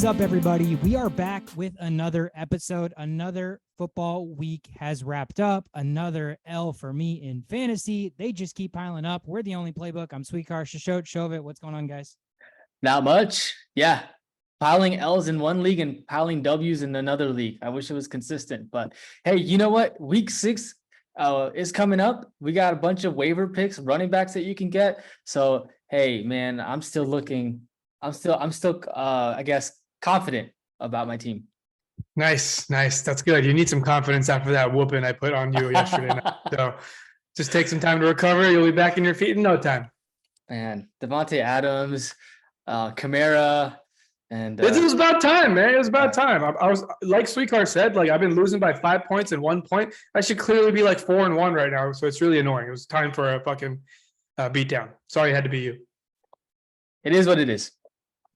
is up, everybody? We are back with another episode. Another football week has wrapped up. Another L for me in fantasy. They just keep piling up. We're the only playbook. I'm Sweetcar Shashot Shovit. What's going on, guys? Not much. Yeah. Piling L's in one league and piling W's in another league. I wish it was consistent, but hey, you know what? Week 6 is coming up. We got a bunch of waiver picks, running backs that you can get. So, hey, man, I'm still I guess confident about my team. Nice. That's good. You need some confidence after that whooping I put on you yesterday night. So just take some time to recover. You'll be back in your feet in no time. Man, Devontae Adams, Kamara, and it was about time, man. It was about time. I was like Sweetcar said, like I've been losing by 5 points and 1 point. I should clearly be like 4-1 right now. So it's really annoying. It was time for a fucking beatdown. Sorry, it had to be you. It is what it is.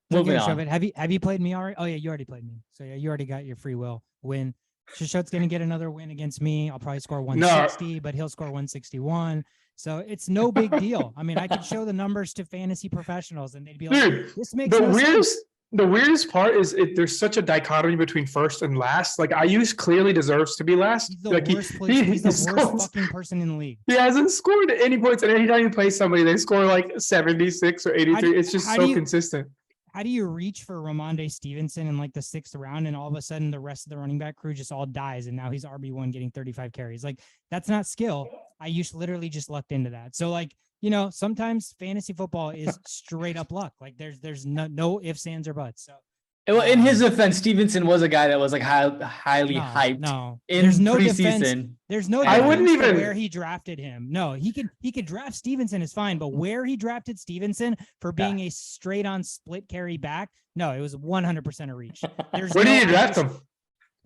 Moving on. Have you played me already? Oh yeah, you already played me. So yeah, you already got your free will win. Shashot's gonna get another win against me. I'll probably score 160, but he'll score 161. So it's no big deal. I mean, I could show the numbers to fantasy professionors and they'd be like, dude, this makes no sense. The weirdest part is there's such a dichotomy between first and last. Like Ayush clearly deserves to be last. He's the worst fucking person in the league. He hasn't scored any points, and anytime you play somebody, they score like 76 or 83. It's just so consistent. How do you reach for Ramondre Stevenson in like the 6th round and all of a sudden the rest of the running back crew just all dies and now he's RB1 getting 35 carries? Like, that's not skill. I literally just lucked into that. So like, you know, sometimes fantasy football is straight up luck. Like there's no ifs, ands, or buts. So well, in his defense, Stevenson was a guy that was like highly hyped. No, there's no preseason. Defense. There's no. I wouldn't even where he drafted him. No, he could draft Stevenson is fine, but where he drafted Stevenson for being a straight on split carry back, no, it was 100% a reach. Where did you draft him?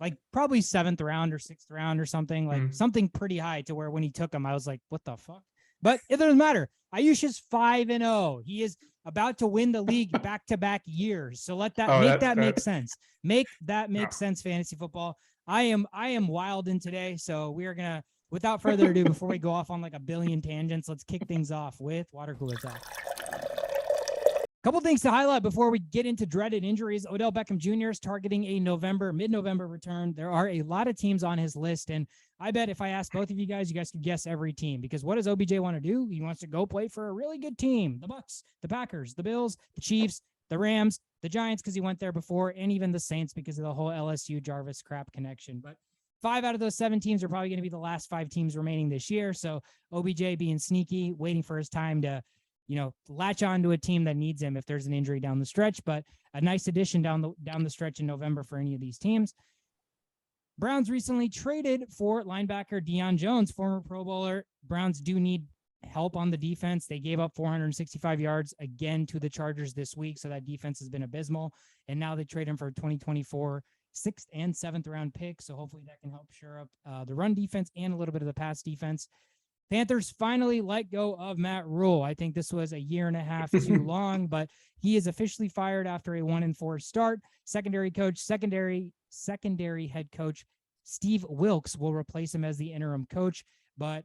Like probably 7th round or 6th round or something, like something pretty high to where when he took him, I was like, what the fuck? But it doesn't matter. Ayush is 5-0. He is about to win the league back-to-back years. So make that make sense. Make that make sense, fantasy football. I am wild in today. So we are gonna, without further ado, before we go off on like a billion tangents, let's kick things off with water cooler talk. Couple things to highlight before we get into dreaded injuries. Odell Beckham Jr. is targeting a mid-November return. There are a lot of teams on his list, and I bet if I ask both of you guys could guess every team, because what does OBJ want to do? He wants to go play for a really good team. The Bucs, the Packers, the Bills, the Chiefs, the Rams, the Giants, because he went there before, and even the Saints because of the whole LSU Jarvis crap connection. But 5 out of those 7 teams are probably going to be the last 5 teams remaining this year. So OBJ being sneaky, waiting for his time to latch on to a team that needs him if there's an injury down the stretch, but a nice addition down the stretch in November for any of these teams. Browns recently traded for linebacker Deion Jones, former Pro Bowler. Browns do need help on the defense. They gave up 465 yards again to the Chargers this week, so that defense has been abysmal. And now they trade him for 2024 6th and 7th round pick, so hopefully that can help shore up the run defense and a little bit of the pass defense. Panthers finally let go of Matt Rule. I think this was a year and a half too long, but he is officially fired after a 1-4 start. Secondary head coach Steve Wilkes will replace him as the interim coach. But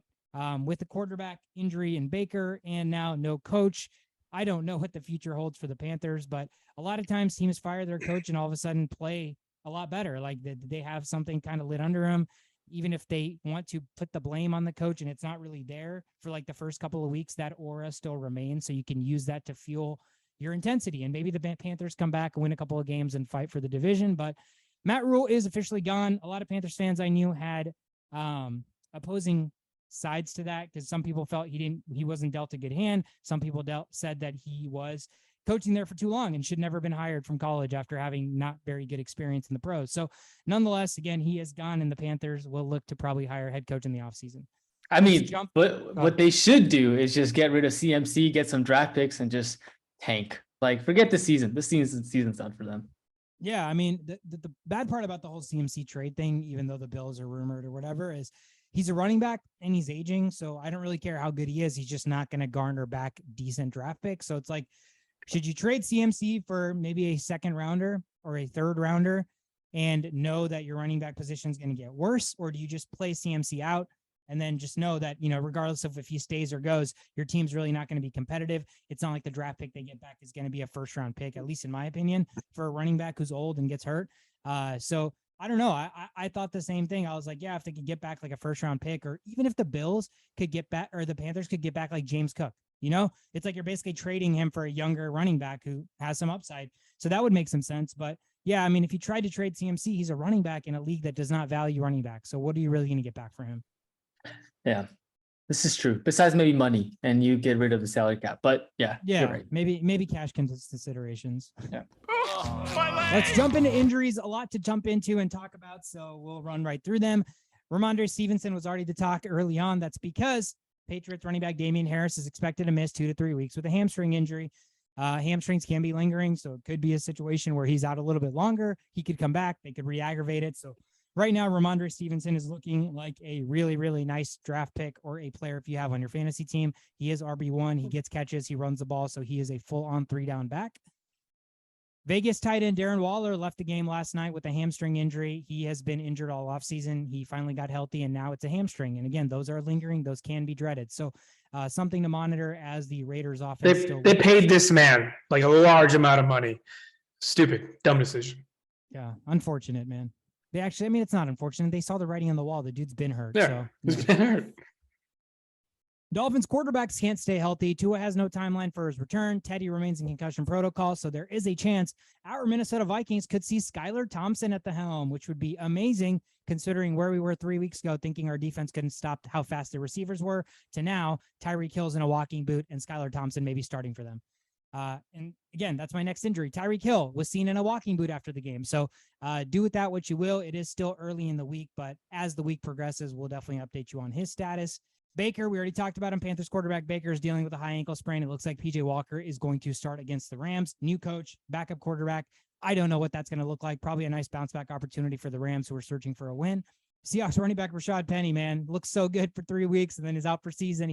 with the quarterback injury in Baker and now no coach, I don't know what the future holds for the Panthers. But a lot of times teams fire their coach and all of a sudden play a lot better. Like they have something kind of lit under him. Even if they want to put the blame on the coach and it's not really there for like the first couple of weeks, that aura still remains. So you can use that to fuel your intensity. And maybe the Panthers come back and win a couple of games and fight for the division. But Matt Rule is officially gone. A lot of Panthers fans I knew had opposing sides to that, because some people felt he wasn't dealt a good hand. Some people said that he was coaching there for too long and should never have been hired from college after having not very good experience in the pros. So nonetheless, again, he is gone and the Panthers will look to probably hire a head coach in the offseason. I mean, but what they should do is just get rid of CMC, get some draft picks and just tank. Like, forget the season. The season's done for them. Yeah, I mean, the bad part about the whole CMC trade thing, even though the Bills are rumored or whatever, is he's a running back and he's aging. So I don't really care how good he is. He's just not going to garner back decent draft picks. So it's like, should you trade CMC for maybe a 2nd rounder or a 3rd rounder and know that your running back position is going to get worse? Or do you just play CMC out, And then just know that, regardless of if he stays or goes, your team's really not going to be competitive. It's not like the draft pick they get back is going to be a first round pick, at least in my opinion, for a running back who's old and gets hurt. So I don't know. I thought the same thing. I was like, yeah, if they could get back like a first round pick, or even if the Bills could get back, or the Panthers could get back like James Cook, it's like you're basically trading him for a younger running back who has some upside. So that would make some sense. But yeah, I mean, if you tried to trade CMC, he's a running back in a league that does not value running back. So what are you really going to get back for him? Yeah, this is true. Besides maybe money, and you get rid of the salary cap. But yeah, you're right. Maybe cash considerations. Yeah. Let's jump into injuries. A lot to jump into and talk about, so we'll run right through them. Ramondre Stevenson was already the talk early on. That's because Patriots running back Damian Harris is expected to miss 2 to 3 weeks with a hamstring injury. Hamstrings can be lingering, so it could be a situation where he's out a little bit longer. He could come back. They could re-aggravate it. So right now, Ramondre Stevenson is looking like a really, really nice draft pick or a player if you have on your fantasy team. He is RB1. He gets catches. He runs the ball, so he is a full-on 3-down back. Vegas tight end Darren Waller left the game last night with a hamstring injury. He has been injured all offseason. He finally got healthy, and now it's a hamstring. And again, those are lingering. Those can be dreaded. So something to monitor as the Raiders offense. They paid this man like a large amount of money. Stupid, dumb decision. Yeah, unfortunate, man. They actually, I mean, it's not unfortunate. They saw the writing on the wall. The dude's been hurt. Yeah, so, he's been hurt. Dolphins quarterbacks can't stay healthy. Tua has no timeline for his return. Teddy remains in concussion protocol, so there is a chance our Minnesota Vikings could see Skylar Thompson at the helm, which would be amazing considering where we were 3 weeks ago, thinking our defense couldn't stop how fast the receivers were, to now Tyreek Hill's in a walking boot and Skylar Thompson maybe starting for them. And again, that's my next injury. Tyreek Hill was seen in a walking boot after the game. So do with that what you will. It is still early in the week, but as the week progresses, we'll definitely update you on his status. Baker, we already talked about him. Panthers quarterback Baker is dealing with a high ankle sprain. It looks like PJ Walker is going to start against the Rams. New coach, backup quarterback. I don't know what that's going to look like. Probably a nice bounce back opportunity for the Rams who are searching for a win. Seahawks running back Rashad Penny, man, looks so good for 3 weeks and then is out for season.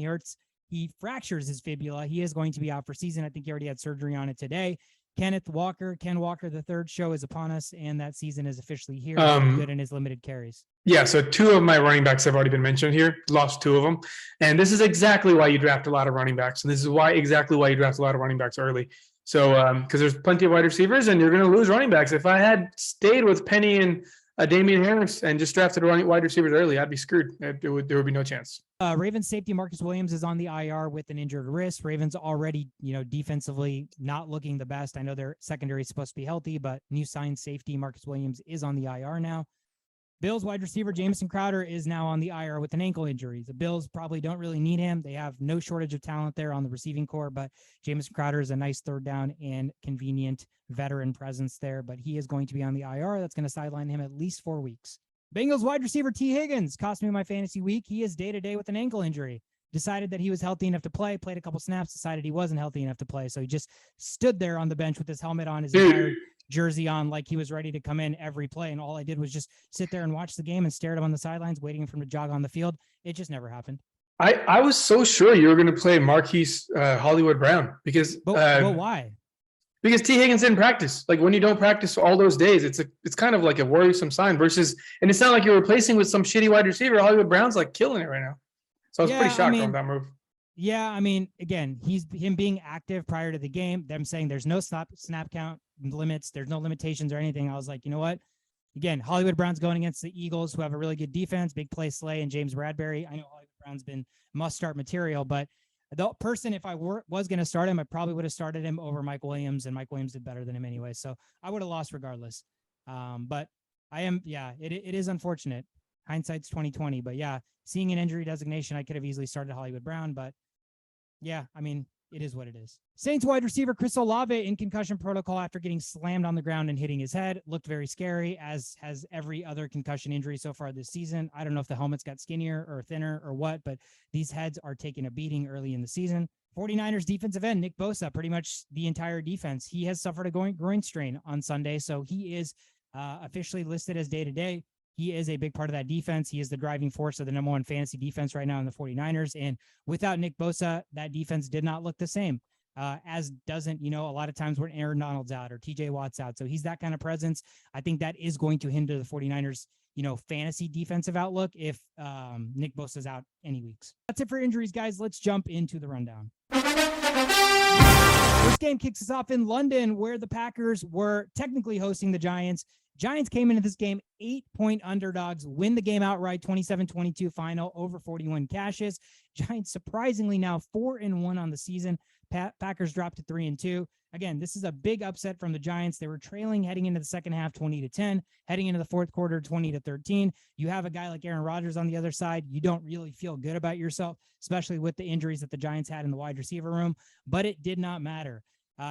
He fractures his fibula. He is going to be out for season. I think he already had surgery on it today. Ken Walker, the third show is upon us, and that season is officially here. Good in his limited carries. Yeah, so 2 of my running backs have already been mentioned here. Lost 2 of them. And this is exactly why you draft a lot of running backs. And this is exactly why you draft a lot of running backs early. So, because there's plenty of wide receivers, and you're going to lose running backs. If I had stayed with Penny and Damian Harris and just drafted wide receivers early, I'd be screwed. There would be no chance. Ravens safety Marcus Williams is on the IR with an injured wrist. Ravens already, defensively not looking the best. I know their secondary is supposed to be healthy, but new signed safety Marcus Williams is on the IR now. Bills wide receiver Jamison Crowder is now on the IR with an ankle injury. The Bills probably don't really need him. They have no shortage of talent there on the receiving core, but Jamison Crowder is a nice third down and convenient veteran presence there, but he is going to be on the IR. That's going to sideline him at least 4 weeks. Bengals wide receiver T. Higgins cost me my fantasy week. He is day-to-day with an ankle injury. Decided that he was healthy enough to play, played a couple snaps, decided he wasn't healthy enough to play. So he just stood there on the bench with his helmet on, his entire jersey on, like he was ready to come in every play. And all I did was just sit there and watch the game and stare at him on the sidelines, waiting for him to jog on the field. It just never happened. I was so sure you were going to play Marquise Hollywood Brown because but why? Because T. Higgins didn't practice. Like when you don't practice all those days, it's kind of like a worrisome sign versus, and it's not like you're replacing with some shitty wide receiver. Hollywood Brown's like killing it right now. So I was pretty shocked on that move. Yeah, I mean, again, him being active prior to the game, them saying there's no snap count limits, there's no limitations or anything. I was like, you know what? Again, Hollywood Brown's going against the Eagles, who have a really good defense, big play Slay and James Bradbury. I know Hollywood Brown's been must-start material, but the person, if I was going to start him, I probably would have started him over Mike Williams, and Mike Williams did better than him anyway. So I would have lost regardless. But it is unfortunate. Hindsight's 2020, but yeah, seeing an injury designation, I could have easily started Hollywood Brown, but yeah, I mean, it is what it is. Saints wide receiver Chris Olave in concussion protocol after getting slammed on the ground and hitting his head. Looked very scary, as has every other concussion injury so far this season. I don't know if the helmets got skinnier or thinner or what, but these heads are taking a beating early in the season. 49ers defensive end Nick Bosa, pretty much the entire defense. He has suffered a groin strain on Sunday, so he is officially listed as day-to-day. He is a big part of that defense. He is the driving force of the #1 fantasy defense right now in the 49ers. And without Nick Bosa, that defense did not look the same. as doesn't, a lot of times when Aaron Donald's out or TJ Watt's out. So he's that kind of presence. I think that is going to hinder the 49ers, fantasy defensive outlook if Nick Bosa's out any weeks. That's it for injuries, guys. Let's jump into the rundown. This game kicks us off in London, where the Packers were technically hosting the Giants. Giants came into this game 8-point underdogs, win the game outright, 27-22 final, over 41 cashes. Giants surprisingly now 4-1 on the season. Packers dropped to 3-2. Again, this is a big upset from the Giants. They were trailing heading into the second half 20-10, heading into the fourth quarter 20-13. You have a guy like Aaron Rodgers on the other side. You don't really feel good about yourself, especially with the injuries that the Giants had in the wide receiver room, but it did not matter.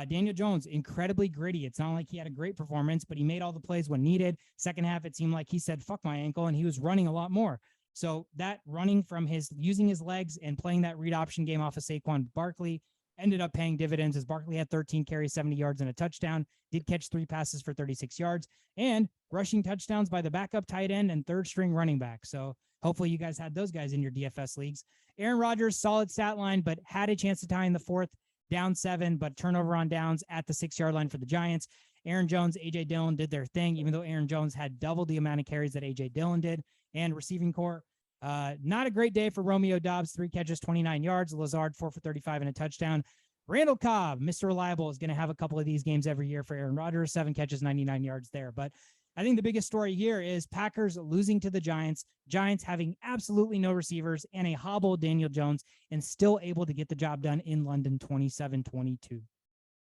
Daniel Jones, incredibly gritty. It's not like he had a great performance, but he made all the plays when needed. Second half, it seemed like he said, fuck my ankle, and he was running a lot more. So that running from using his legs and playing that read option game off of Saquon Barkley ended up paying dividends, as Barkley had 13 carries, 70 yards, and a touchdown, did catch 3 passes for 36 yards, and rushing touchdowns by the backup tight end and third string running back. So hopefully you guys had those guys in your DFS leagues. Aaron Rodgers, solid stat line, but had a chance to tie in the fourth, down 7, but turnover on downs at the 6-yard line for the Giants. Aaron Jones, A.J. Dillon did their thing, even though Aaron Jones had double the amount of carries that A.J. Dillon did. And receiving core, not a great day for Romeo Doubs, 3 catches, 29 yards. Lazard, 4 for 35 and a touchdown. Randall Cobb, Mr. Reliable, is going to have a couple of these games every year for Aaron Rodgers, 7 catches, 99 yards there. But I think the biggest story here is Packers losing to the Giants, Giants having absolutely no receivers and a hobbled Daniel Jones, and still able to get the job done in London 27-22.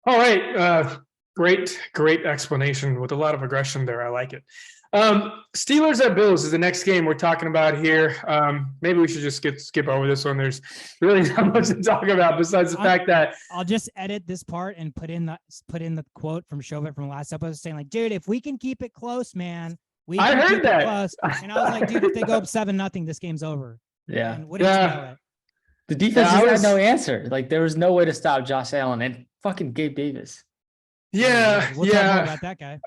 All right. Great explanation with a lot of aggression there. I like it. Steelers at Bills is the next game we're talking about here. Maybe we should just skip over this one. There's really not much to talk about besides the fact that I'll just edit this part and put in the quote from Chauvin from last episode saying like, dude, if we can keep it close, man, I heard that. Close. And I was like, dude, if they go up 7-0, this game's over. Yeah. And what did you know it? The defense had no answer. Like there was no way to stop Josh Allen and fucking Gabe Davis. Yeah. We'll talk more about that guy.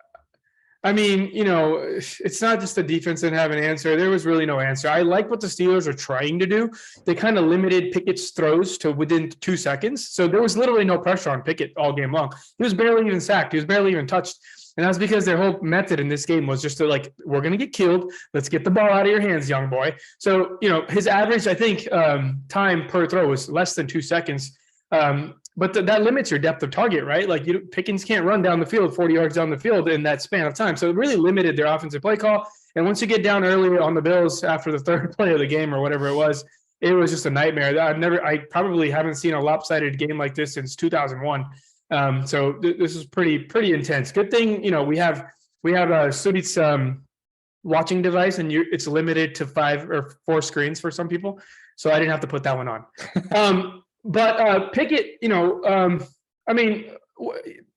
I mean, it's not just the defense didn't have an answer. There was really no answer. I like what the Steelers are trying to do. They kind of limited Pickett's throws to within 2 seconds. So there was literally no pressure on Pickett all game long. He was barely even sacked. He was barely even touched. And that's because their whole method in this game was just to like, we're going to get killed. Let's get the ball out of your hands, young boy. So, his average, I think, time per throw was less than 2 seconds. But that limits your depth of target, right? Like Pickens can't run down the field 40 yards down the field in that span of time. So it really limited their offensive play call. And once you get down early on the Bills after the third play of the game or whatever it was just a nightmare. I probably haven't seen a lopsided game like this since 2001. So this is pretty intense. Good thing, we have Sudit's watching device, and it's limited to 5 or 4 screens for some people. So I didn't have to put that one on. But Pickett,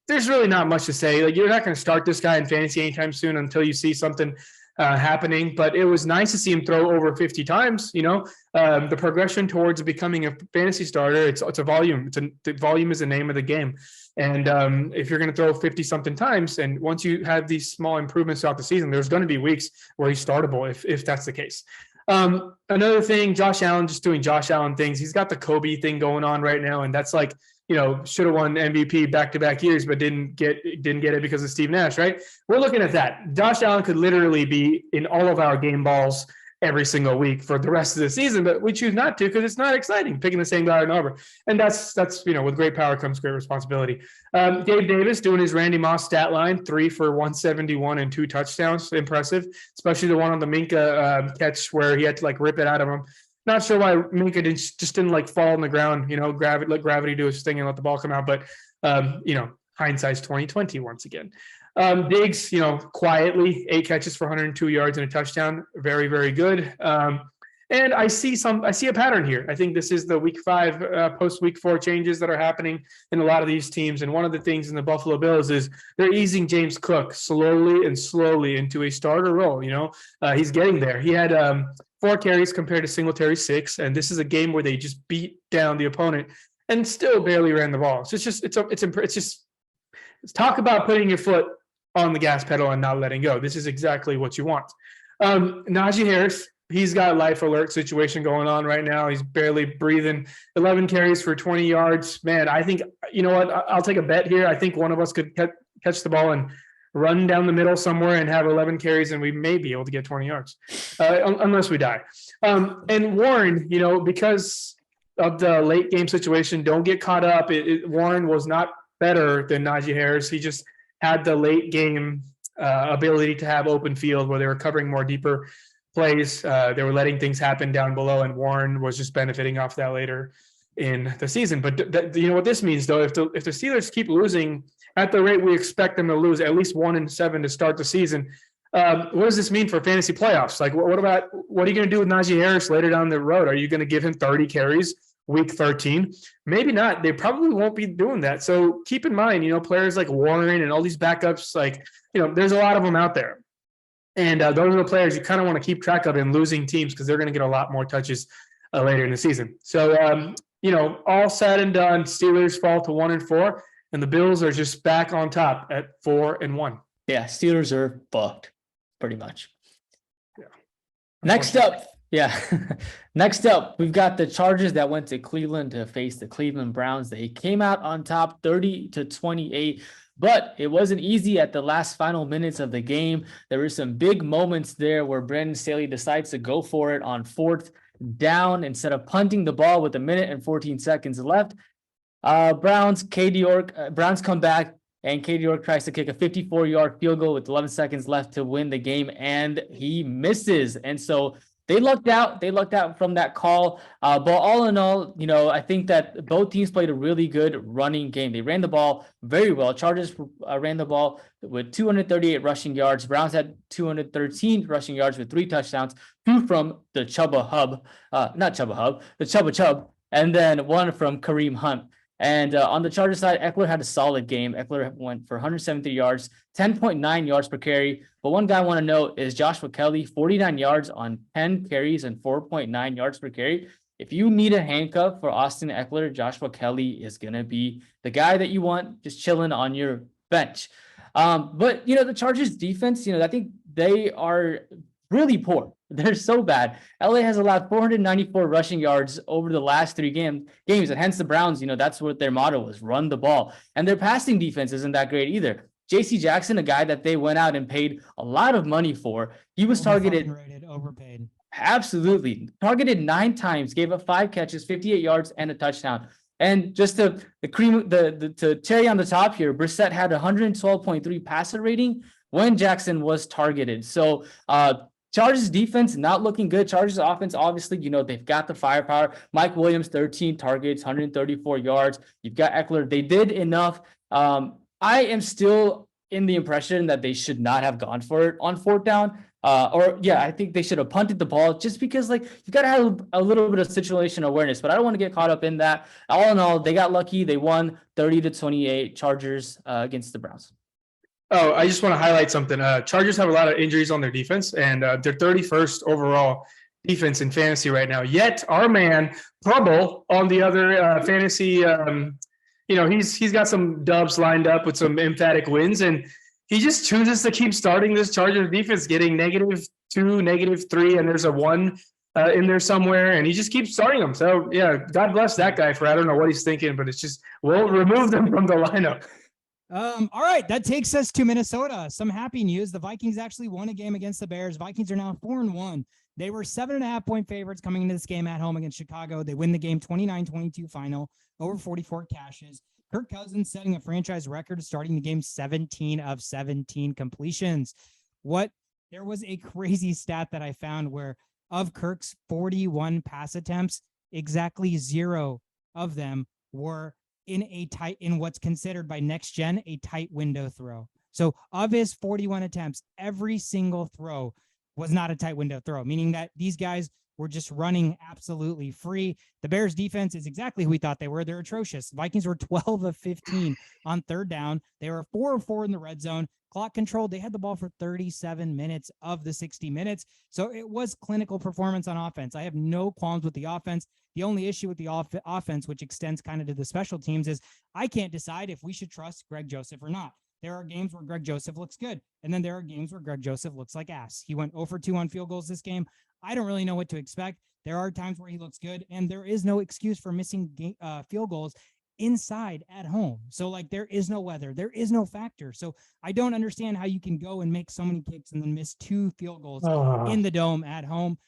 there's really not much to say. Like, you're not going to start this guy in fantasy anytime soon until you see something happening. But it was nice to see him throw over 50 times. The progression towards becoming a fantasy starter, it's a volume. The volume is the name of the game. And if you're going to throw 50 something times, and once you have these small improvements throughout the season, there's going to be weeks where he's startable if that's the case. Another thing, Josh Allen just doing Josh Allen things. He's got the Kobe thing going on right now, and that's like, should have won MVP back-to-back years, but didn't get it because of Steve Nash, right? We're looking at that. Josh Allen could literally be in all of our game balls every single week for the rest of the season, but we choose not to because it's not exciting picking the same guy over. And that's with great power comes great responsibility. Gabe Davis doing his Randy Moss stat line, 3 for 171 and 2 touchdowns. Impressive, especially the one on the Minka catch where he had to rip it out of him. Not sure why Minka didn't fall on the ground, let gravity do its thing and let the ball come out. But, hindsight's 2020 once again. Diggs, quietly 8 catches for 102 yards and a touchdown. Very, very good. And I see a pattern here. I think this is the week 5, post week 4 changes that are happening in a lot of these teams. And one of the things in the Buffalo Bills is they're easing James Cook slowly into a starter role. He's getting there. He had 4 carries compared to Singletary's 6. And this is a game where they just beat down the opponent and still barely ran the ball. So it's talk about putting your foot on the gas pedal and not letting go. This is exactly what you want. Najee Harris, he's got life alert situation going on right now. He's barely breathing. 11 carries for 20 yards. Man, I think, you know what? I'll take a bet here. I think one of us could catch the ball and run down the middle somewhere and have 11 carries, and we may be able to get 20 yards, unless we die. And Warren, you know, because of the late game situation, don't get caught up. Warren was not better than Najee Harris. He just had the late game ability to have open field where they were covering more deeper plays. They were letting things happen down below, and Warren was just benefiting off that later in the season. But you know what this means, though, if the Steelers keep losing at the rate we expect them to lose, at least 1-7 to start the season, what does this mean for fantasy playoffs? Like, what are you going to do with Najee Harris later down the road? Are you going to give him 30 carries week 13? Maybe not. They probably won't be doing that. So keep in mind, you know, players like Warren and all these backups, like, you know, there's a lot of them out there. And those are the players you kind of want to keep track of in losing teams, because they're going to get a lot more touches later in the season. So, you know, all said and done, Steelers fall to 1-4, and the Bills are just back on top at 4-1. Yeah, Steelers are fucked, pretty much. Yeah. Next up, Next up, we've got the Chargers that went to Cleveland to face the Cleveland Browns. They came out on top 30-28, but it wasn't easy at the last final minutes of the game. There were some big moments there where Brandon Staley decides to go for it on 4th down instead of punting the ball with 1 minute and 14 seconds left. Browns come back, and Katie York tries to kick a 54-yard field goal with 11 seconds left to win the game, and he misses. And so they lucked out. They lucked out from that call. But all in all, you know, I think that both teams played a really good running game. They ran the ball very well. Chargers ran the ball with 238 rushing yards. Browns had 213 rushing yards with 3 touchdowns, 2 from the Chubba Chubb, and then 1 from Kareem Hunt. And on the Chargers side, Eckler had a solid game. Eckler went for 170 yards, 10.9 yards per carry. But one guy I want to note is Joshua Kelly, 49 yards on 10 carries and 4.9 yards per carry. If you need a handcuff for Austin Eckler, Joshua Kelly is going to be the guy that you want just chilling on your bench. But, you know, the Chargers defense, you know, I think they are really poor. They're so bad. LA has allowed 494 rushing yards over the last 3 games, and hence the Browns, you know, that's what their motto was, run the ball. And their passing defense isn't that great either. J.C. Jackson, a guy that they went out and paid a lot of money for, he was targeted. Overpaid. Absolutely. Targeted 9 times, gave up 5 catches, 58 yards, and a touchdown. And just the cherry on the top here, Brissett had 112.3 passer rating when Jackson was targeted. So, Chargers defense not looking good. Chargers offense, obviously, you know, they've got the firepower. Mike Williams, 13 targets, 134 yards. You've got Eckler. They did enough. I am still in the impression that they should not have gone for it on 4th down. I think they should have punted the ball, just because, like, you've got to have a little bit of situation awareness, but I don't want to get caught up in that. All in all, they got lucky. They won 30-28 Chargers against the Browns. Oh, I just want to highlight something. Chargers have a lot of injuries on their defense, and they're 31st overall defense in fantasy right now. Yet our man Prubble on the other fantasy, you know, he's got some dubs lined up with some emphatic wins, and he just chooses to keep starting this Chargers defense, getting -2, -3, and there's a 1 in there somewhere, and he just keeps starting them. So yeah, God bless that guy for, I don't know what he's thinking, but it's just, we'll remove them from the lineup. All right, that takes us to Minnesota. Some happy news. The Vikings actually won a game against the Bears. Vikings are now 4-1. They were 7.5-point favorites coming into this game at home against Chicago. They win the game 29-22 final, over 44 cashes. Kirk Cousins setting a franchise record, starting the game 17 of 17 completions. There was a crazy stat that I found where of Kirk's 41 pass attempts, exactly 0 of them were in what's considered by next gen a tight window throw. So of his 41 attempts, every single throw was not a tight window throw, meaning that these guys were just running absolutely free. The Bears defense is exactly who we thought they were. They're atrocious. Vikings were 12 of 15 on 3rd down. They were 4 of 4 in the red zone. Clock controlled. They had the ball for 37 minutes of the 60 minutes. So it was clinical performance on offense. I have no qualms with the offense. The only issue with the offense, which extends kind of to the special teams, is I can't decide if we should trust Greg Joseph or not. There are games where Greg Joseph looks good. And then there are games where Greg Joseph looks like ass. He went 0 for 2 on field goals this game. I don't really know what to expect. There are times where he looks good, and there is no excuse for missing field goals inside at home. So like there is no weather, there is no factor. So I don't understand how you can go and make so many kicks and then miss 2 field goals in the dome at home.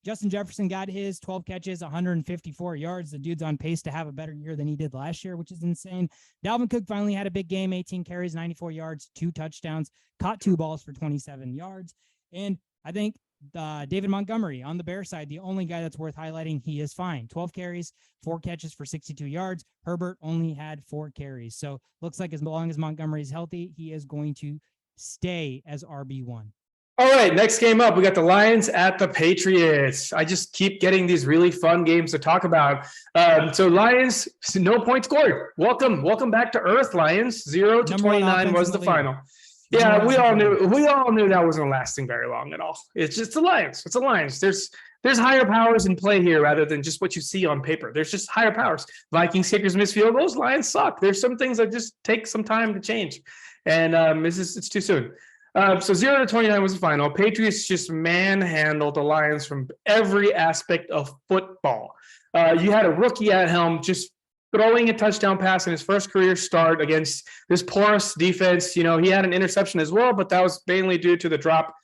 Justin Jefferson got his 12 catches, 154 yards. The dude's on pace to have a better year than he did last year, which is insane. Dalvin Cook finally had a big game, 18 carries, 94 yards, 2 touchdowns, caught 2 balls for 27 yards. And I think David Montgomery on the Bears side, the only guy that's worth highlighting, he is fine. 12 carries, 4 catches for 62 yards. Herbert only had 4 carries. So looks like as long as Montgomery is healthy, he is going to stay as RB1. All right, next game up, we got the Lions at the Patriots. I just keep getting these really fun games to talk about. So Lions, no points scored. Welcome back to earth, Lions. 0-29 was the final. Yeah, we all knew that wasn't lasting very long at all. It's just the Lions. It's the Lions. There's higher powers in play here rather than just what you see on paper. There's just higher powers. Vikings kickers miss field goals. Lions suck. There's some things that just take some time to change, and it's too soon. So 0-29 was the final. Patriots just manhandled the Lions from every aspect of football. You had a rookie at helm just throwing a touchdown pass in his first career start against this porous defense. You know, he had an interception as well, but that was mainly due to the drop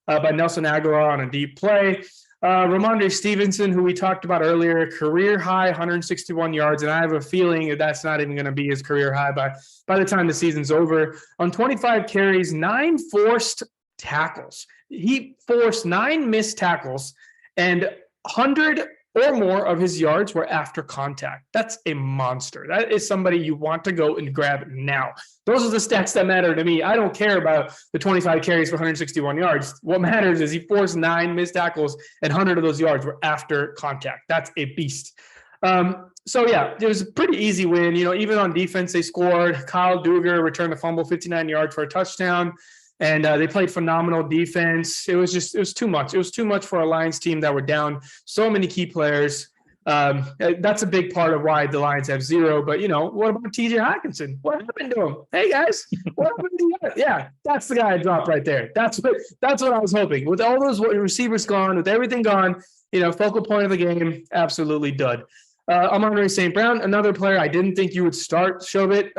by Nelson Aguilar on a deep play. Ramondre Stevenson, who we talked about earlier, career high 161 yards, and I have a feeling that that's not even going to be his career high by the time the season's over. On 25 carries, 9 forced tackles. He forced 9 missed tackles, and 100 or more of his yards were after contact. That's a monster. That is somebody you want to go and grab now. Those are the stats that matter to me. I don't care about the 25 carries for 161 yards. What matters is he forced 9 missed tackles, and 100 of those yards were after contact. That's a beast. So yeah, it was a pretty easy win. You know, even on defense, they scored. Kyle Duggar returned a fumble, 59 yards for a touchdown. And they played phenomenal defense. It was too much. It was too much for a Lions team that were down so many key players. That's a big part of why the Lions have 0. But, you know, what about TJ Hawkinson? What happened to him? Hey, guys, what happened to you? Yeah, that's the guy I dropped right there. That's what I was hoping. With all those receivers gone, with everything gone, you know, focal point of the game, absolutely dud. Amon-Ra St. Brown, another player I didn't think you would start, Shobit.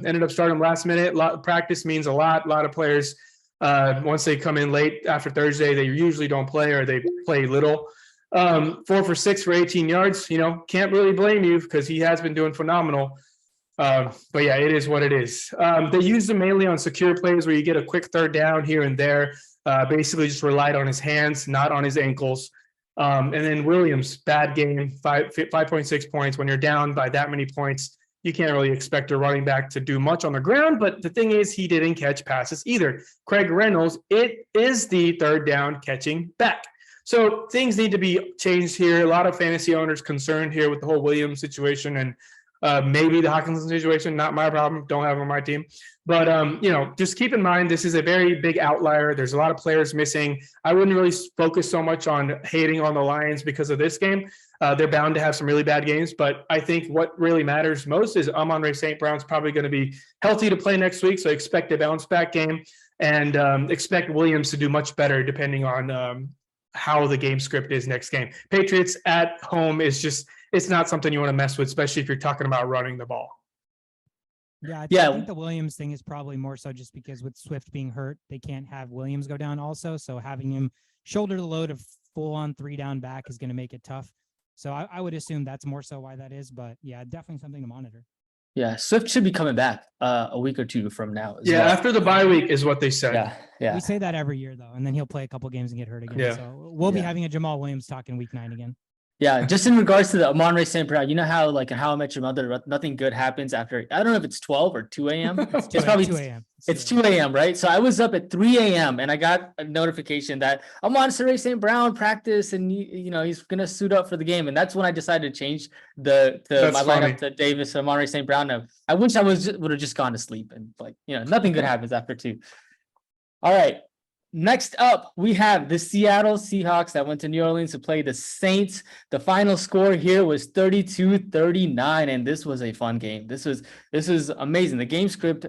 Ended up starting last minute. Practice means a lot. A lot of players, once they come in late after Thursday, they usually don't play or they play little. 4 for 6 for 18 yards. You know, can't really blame you because he has been doing phenomenal. But yeah, it is what it is. They used him mainly on secure plays where you get a quick third down here and there. Basically just relied on his hands, not on his ankles. And then Williams, bad game, 5.6 points. When you're down by that many points, you can't really expect a running back to do much on the ground. But the thing is, he didn't catch passes either. Craig Reynolds, it is the third down catching back. So things need to be changed here. A lot of fantasy owners concerned here with the whole Williams situation and maybe the Hawkinson situation. Not my problem. Don't have him on my team. But, you know, just keep in mind, this is a very big outlier. There's a lot of players missing. I wouldn't really focus so much on hating on the Lions because of this game. They're bound to have some really bad games. But I think what really matters most is Amon-Ra St. Brown's probably going to be healthy to play next week. So expect a bounce back game and expect Williams to do much better depending on how the game script is next game. Patriots at home is just, it's not something you want to mess with, especially if you're talking about running the ball. I think the Williams thing is probably more so just because with Swift being hurt, they can't have Williams go down also. So having him shoulder the load of full on 3 down back is going to make it tough. So I would assume that's more so why that is. But yeah, definitely something to monitor. Yeah, Swift should be coming back a week or 2 from now. Yeah, well. After the bye week is what they said. Yeah. We say that every year though, and then he'll play a couple games and get hurt again. Yeah. So we'll be having a Jamal Williams talk in week 9 again. Yeah, just in regards to the Amon-Ra St. Brown, you know how like in How I Met Your Mother, nothing good happens after, I don't know if it's 12 or 2 a.m. It's probably 2 a.m. It's 2 a.m., right? So I was up at 3 a.m. and I got a notification that Amon-Ra St. Brown practice and you know he's gonna suit up for the game, and that's when I decided to change my lineup to Davis Amon-Ra St. Brown. Now, I wish I would have just gone to sleep and like you know nothing good happens after 2. All right. next up, we have the Seattle Seahawks that went to New Orleans to play the Saints. The final score here was 32-39, and this was a fun game. This is amazing. The game script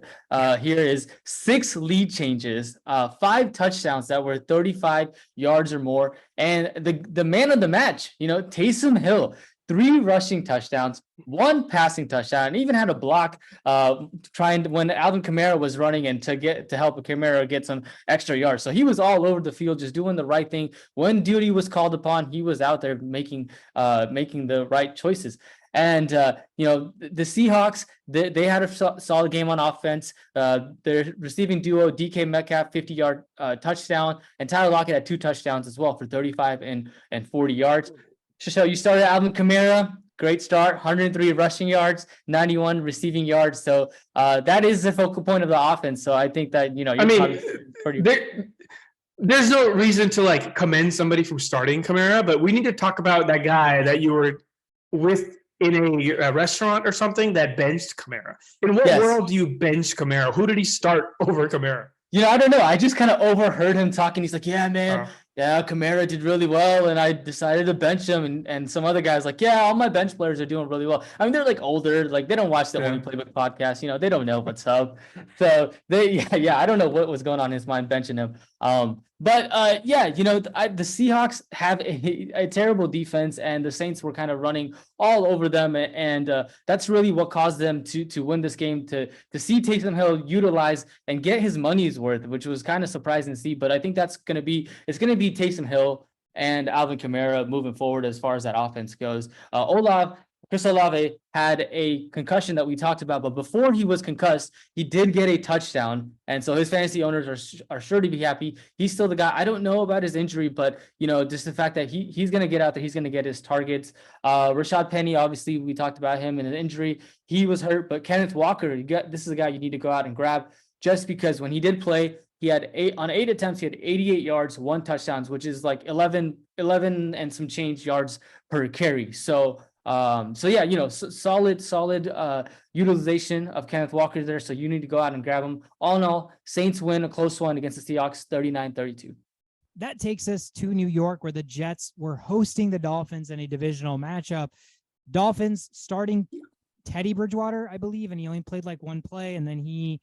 here is 6 lead changes, 5 touchdowns that were 35 yards or more, and the man of the match, Taysom Hill. 3 rushing touchdowns, 1 passing touchdown, and even had a block when Alvin Kamara was running and to help Kamara get some extra yards. So he was all over the field, just doing the right thing. When duty was called upon, he was out there making the right choices. And the Seahawks, they had a solid game on offense. Their receiving duo, DK Metcalf, 50-yard touchdown, and Tyler Lockett had 2 touchdowns as well for 35 and 40 yards. So you started Alvin Kamara, great start, 103 rushing yards, 91 receiving yards. So that is the focal point of the offense. So I think that, there's no reason to commend somebody from starting Kamara, but we need to talk about that guy that you were with in a restaurant or something that benched Kamara. In what world do you bench Kamara? Who did he start over Kamara? I don't know. I just kind of overheard him talking. He's like, yeah, man. Yeah, Kamara did really well, and I decided to bench him. And some other guys like, yeah, all my bench players are doing really well. I mean, they're older, they don't watch the Only Playbook podcast. They don't know what's up. So I don't know what was going on in his mind benching him. The Seahawks have a terrible defense, and the Saints were kind of running all over them, and that's really what caused them to win this game. To see Taysom Hill utilize and get his money's worth, which was kind of surprising to see. But I think it's going to be Taysom Hill and Alvin Kamara moving forward as far as that offense goes. Chris Olave had a concussion that we talked about, but before he was concussed, he did get a touchdown. And so his fantasy owners are sure to be happy. He's still the guy. I don't know about his injury, but, just the fact that he's going to get out there, he's going to get his targets. Rashad Penny, obviously, we talked about him in an injury. He was hurt, but Kenneth Walker, this is a guy you need to go out and grab just because when he did play, he had 8 attempts. He had 88 yards, 1 touchdowns, which is 11 and some change yards per carry. So solid utilization of Kenneth Walker there. So you need to go out and grab him. All in all, Saints win a close one against the Seahawks, 39-32. That takes us to New York, where the Jets were hosting the Dolphins in a divisional matchup. Dolphins starting Teddy Bridgewater, I believe, and he only played 1 play, and then he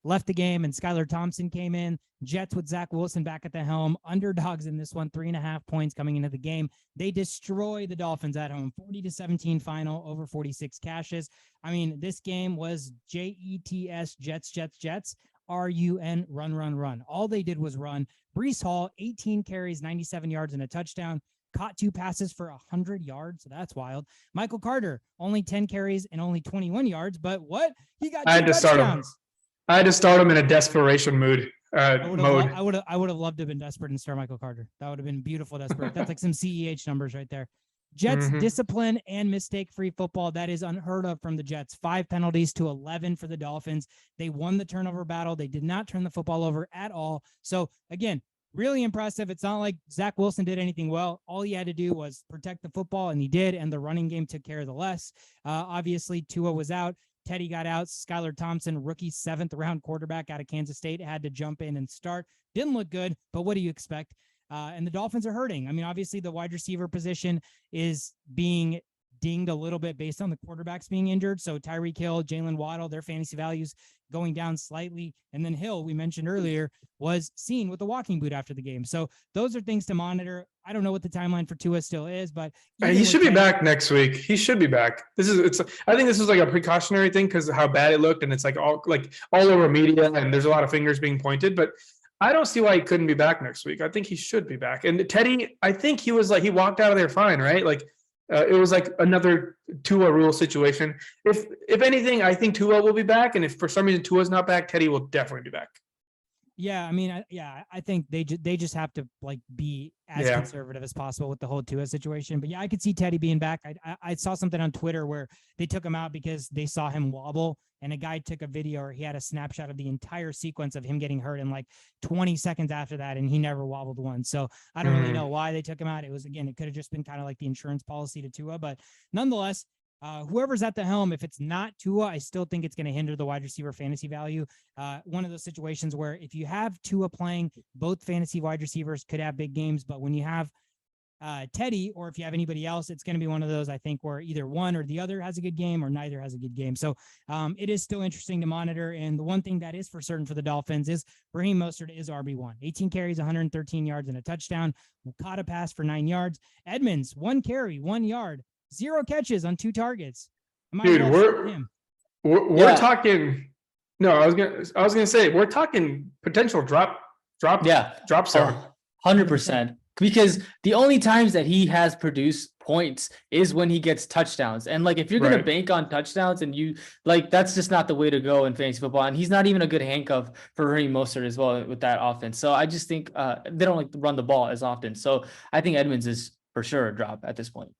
left the game, and Skylar Thompson came in. Jets with Zach Wilson back at the helm. Underdogs in this one, 3.5 points coming into the game. They destroy the Dolphins at home, 40-17 final, over 46 cashes. I mean, this game was JETS, Jets, RUN, run. All they did was run. Breece Hall, 18 carries, 97 yards, and a touchdown. Caught 2 passes for 100 yards, so that's wild. Michael Carter, only 10 carries and only 21 yards, but what? He got 2 touchdowns. I had to start him in a desperation mode. I would have loved to have been desperate and start Michael Carter. That would have been beautiful. Desperate. That's some CEH numbers right there. Jets discipline and mistake-free football. That is unheard of from the Jets. 5 penalties to 11 for the Dolphins. They won the turnover battle. They did not turn the football over at all. So again, really impressive. It's not like Zach Wilson did anything well. All he had to do was protect the football, and he did. And the running game took care of the less. Obviously, Tua was out. Teddy got out. Skylar Thompson, rookie 7th-round quarterback out of Kansas State, had to jump in and start. Didn't look good, but what do you expect? And the Dolphins are hurting. I mean, obviously, the wide receiver position is being dinged a little bit based on the quarterbacks being injured. So Tyreek Hill, Jalen Waddle, their fantasy values going down slightly. And then Hill, we mentioned earlier, was seen with the walking boot after the game. So those are things to monitor. I don't know what the timeline for Tua still is, but he should be back next week. He should be back. I think this is a precautionary thing because of how bad it looked, and it's all over media, and there's a lot of fingers being pointed. But I don't see why he couldn't be back next week. I think he should be back. And Teddy, I think he was he walked out of there fine, right? It was another Tua rule situation. If anything, I think Tua will be back, and if for some reason Tua's not back, Teddy will definitely be back. Yeah, I mean, I think they just have to be as conservative as possible with the whole Tua situation. But I could see Teddy being back. I saw something on Twitter where they took him out because they saw him wobble, and a guy took a video, or he had a snapshot of the entire sequence of him getting hurt in 20 seconds after that, and he never wobbled once. So I don't really know why they took him out. It could have just been kind of like the insurance policy to Tua, but nonetheless, whoever's at the helm, if it's not Tua, I still think it's going to hinder the wide receiver fantasy value. One of those situations where if you have Tua playing, both fantasy wide receivers could have big games, but when you have Teddy, or if you have anybody else, it's going to be one of those, I think, where either one or the other has a good game or neither has a good game. So it is still interesting to monitor. And the one thing that is for certain for the Dolphins is Raheem Mostert is RB1. 18 carries, 113 yards, and a touchdown. Caught a pass for 9 yards. Edmonds, 1 carry, 1 yard, 0 catches on 2 targets. Dude, we're talking. No, I was gonna say we're talking potential drop zone. 100%. Because the only times that he has produced points is when he gets touchdowns. And like, if you're going to bank on touchdowns and you like, that's just not the way to go in fantasy football. And he's not even a good handcuff for Raheem Mostert as well with that offense. So I just think they don't like to run the ball as often. So I think Edmonds is for sure a drop at this point.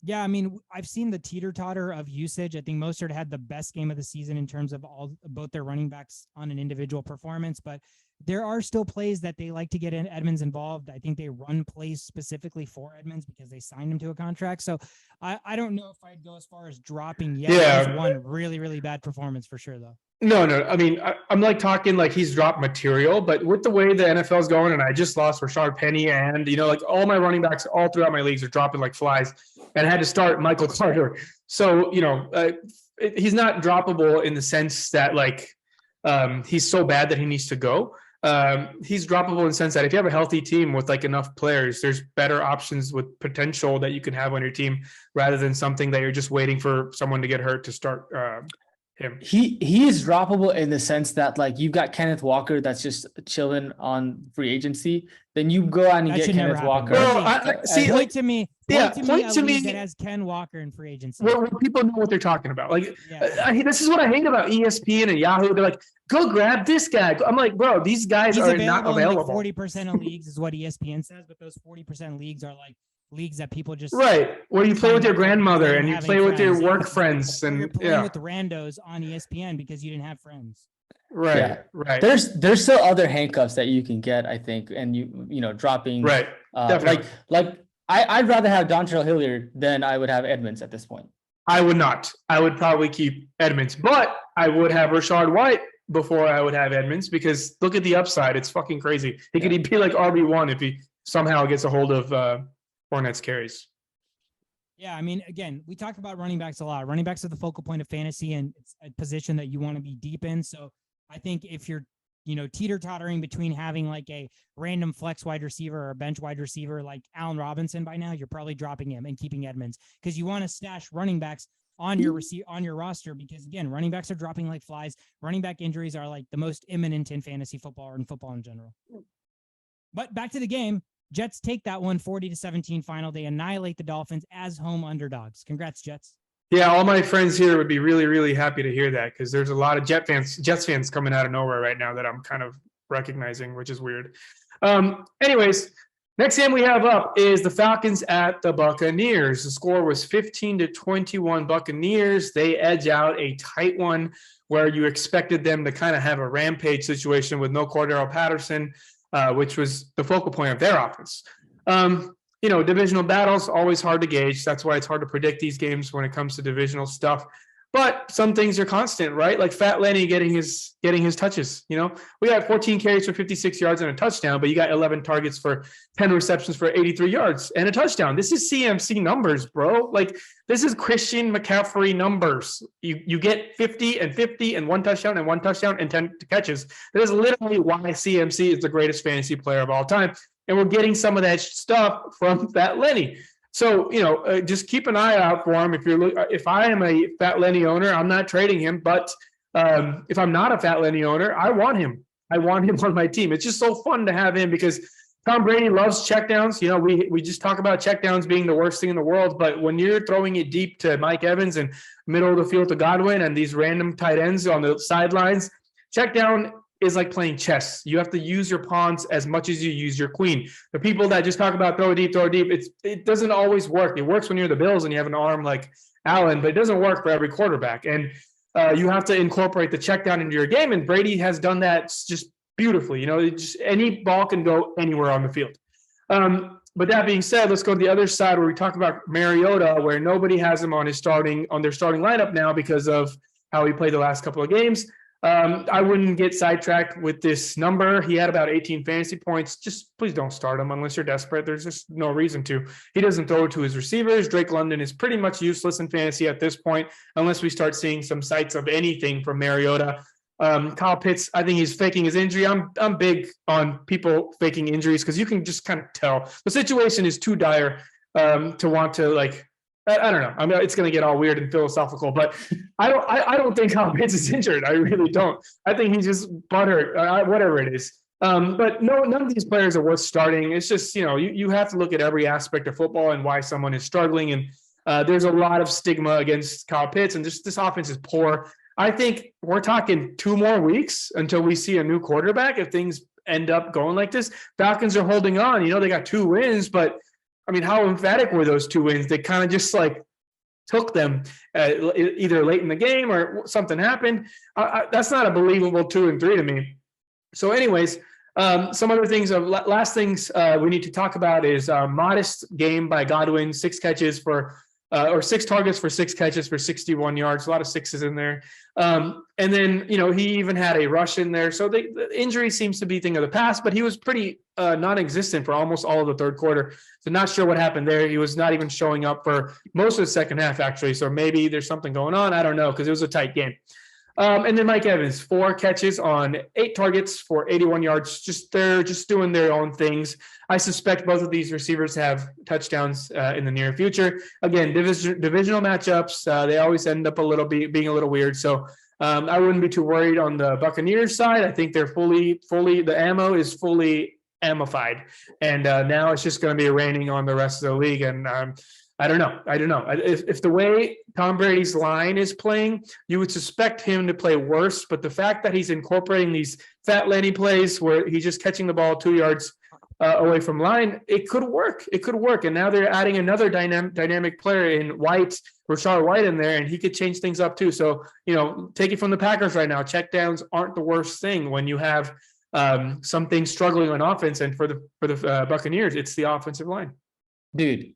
Yeah, I mean, I've seen the teeter-totter of usage. I think Mostert had the best game of the season in terms of both their running backs on an individual performance, but there are still plays that they like to get Edmonds involved. I think they run plays specifically for Edmonds because they signed him to a contract. So I don't know if I'd go as far as dropping yet. Yeah. One really, really bad performance for sure, though. No. I mean, I'm like talking like he's dropped material, but with the way the NFL is going, and I just lost Rashard Penny, and like all my running backs all throughout my leagues are dropping like flies, and I had to start Michael Carter. So he's not droppable in the sense that like he's so bad that he needs to go. He's droppable in the sense that if you have a healthy team with like enough players, there's better options with potential that you can have on your team rather than something that you're just waiting for someone to get hurt to start him. He is droppable in the sense that like you've got Kenneth Walker that's just chilling on free agency. Then you go out and get Kenneth Walker. Well, point to me that has Ken Walker in free agency. Where people know what they're talking about. Like this is what I hate about ESPN and Yahoo. They're like, go grab this guy. I'm like, bro, these guys are not available. 40% of leagues is what ESPN says, but those 40% leagues are like leagues that people just where you play with your grandmother and you play with your work friends and you're playing with the randos on ESPN because you didn't have friends. Right. There's still other handcuffs that you can get, I think, and dropping definitely. like I'd rather have Dontrell Hilliard than I would have Edmonds at this point. I would not. I would probably keep Edmonds, but I would have Rashard White before I would have Edmonds because look at the upside. It's fucking crazy. He could be like RB1 if he somehow gets a hold of Fournette's carries. Yeah, I mean, again, we talk about running backs a lot. Running backs are the focal point of fantasy, and it's a position that you want to be deep in. So I think if you're, teeter-tottering between having like a random flex wide receiver or a bench wide receiver like Allen Robinson by now, you're probably dropping him and keeping Edmonds because you want to stash running backs on your roster because, again, running backs are dropping like flies. Running back injuries are like the most imminent in fantasy football or in football in general. But back to the game. Jets take that one 40-17 final. They annihilate the Dolphins as home underdogs. Congrats, Jets. Yeah, all my friends here would be really, really happy to hear that because there's a lot of Jets fans coming out of nowhere right now that I'm kind of recognizing, which is weird. Anyways, next game we have up is the Falcons at the Buccaneers. The score was 15-21 Buccaneers. They edge out a tight one where you expected them to kind of have a rampage situation with no Cordero Patterson. Which was the focal point of their offense. Divisional battles, always hard to gauge. That's why it's hard to predict these games when it comes to divisional stuff. But some things are constant, right? Like Fat Lenny getting his touches. We got 14 carries for 56 yards and a touchdown, but you got 11 targets for 10 receptions for 83 yards and a touchdown. This is CMC numbers, bro. Like this is Christian McCaffrey numbers. You get 50 and one touchdown and 10 catches. That is literally why CMC is the greatest fantasy player of all time. And we're getting some of that stuff from Fat Lenny. So, just keep an eye out for him. If I am a Fat Lenny owner, I'm not trading him. But if I'm not a Fat Lenny owner, I want him. I want him on my team. It's just so fun to have him because Tom Brady loves checkdowns. We just talk about checkdowns being the worst thing in the world. But when you're throwing it deep to Mike Evans and middle of the field to Godwin and these random tight ends on the sidelines, checkdown is like playing chess. You have to use your pawns as much as you use your queen. The people that just talk about throw deep, it doesn't always work. It works when you're the Bills and you have an arm like Allen, but it doesn't work for every quarterback. And you have to incorporate the check down into your game. And Brady has done that just beautifully. Just any ball can go anywhere on the field. But that being said, let's go to the other side where we talk about Mariota, where nobody has him on their starting lineup now because of how he played the last couple of games. I wouldn't get sidetracked with this number. He had about 18 fantasy points. Just please don't start him unless you're desperate. There's just no reason to. He doesn't throw to his receivers. Drake London is pretty much useless in fantasy at this point, unless we start seeing some sights of anything from Mariota. Kyle Pitts, I think he's faking his injury. I'm big on people faking injuries because you can just kind of tell the situation is too dire to want to like. I don't know. I mean, it's going to get all weird and philosophical, but I don't think Kyle Pitts is injured. I really don't. I think he's just butthurt, whatever it is. But none of these players are worth starting. It's just, you have to look at every aspect of football and why someone is struggling. And there's a lot of stigma against Kyle Pitts, and this offense is poor. I think we're talking 2 more weeks until we see a new quarterback if things end up going like this. Falcons are holding on. They got 2 wins, but I mean, how emphatic were those 2 wins? They kind of just like took them either late in the game or something happened. That's not a believable 2 and 3 to me. So anyways, some other things, last things we need to talk about is modest game by Godwin, 6 catches or 6 targets for 6 catches for 61 yards, a lot of 6s in there. And then, he even had a rush in there. So the injury seems to be a thing of the past, but he was pretty non-existent for almost all of the third quarter. So not sure what happened there. He was not even showing up for most of the second half, actually. So maybe there's something going on. I don't know, because it was a tight game. And then Mike Evans, 4 catches on 8 targets for 81 yards. They're just doing their own things. I suspect both of these receivers have touchdowns in the near future. Again, divisional matchups, they always end up being a little weird. So I wouldn't be too worried on the Buccaneers side. I think they're fully the ammo is fully amplified, and now it's just going to be raining on the rest of the league. And I don't know. If the way Tom Brady's line is playing, you would suspect him to play worse. But the fact that he's incorporating these fat Lenny plays where he's just catching the ball 2 yards away from line, it could work. And now they're adding another dynamic player in Rashard White in there, and he could change things up too. So, take it from the Packers right now. Check downs aren't the worst thing when you have something struggling on offense. And for the Buccaneers, it's the offensive line. Dude,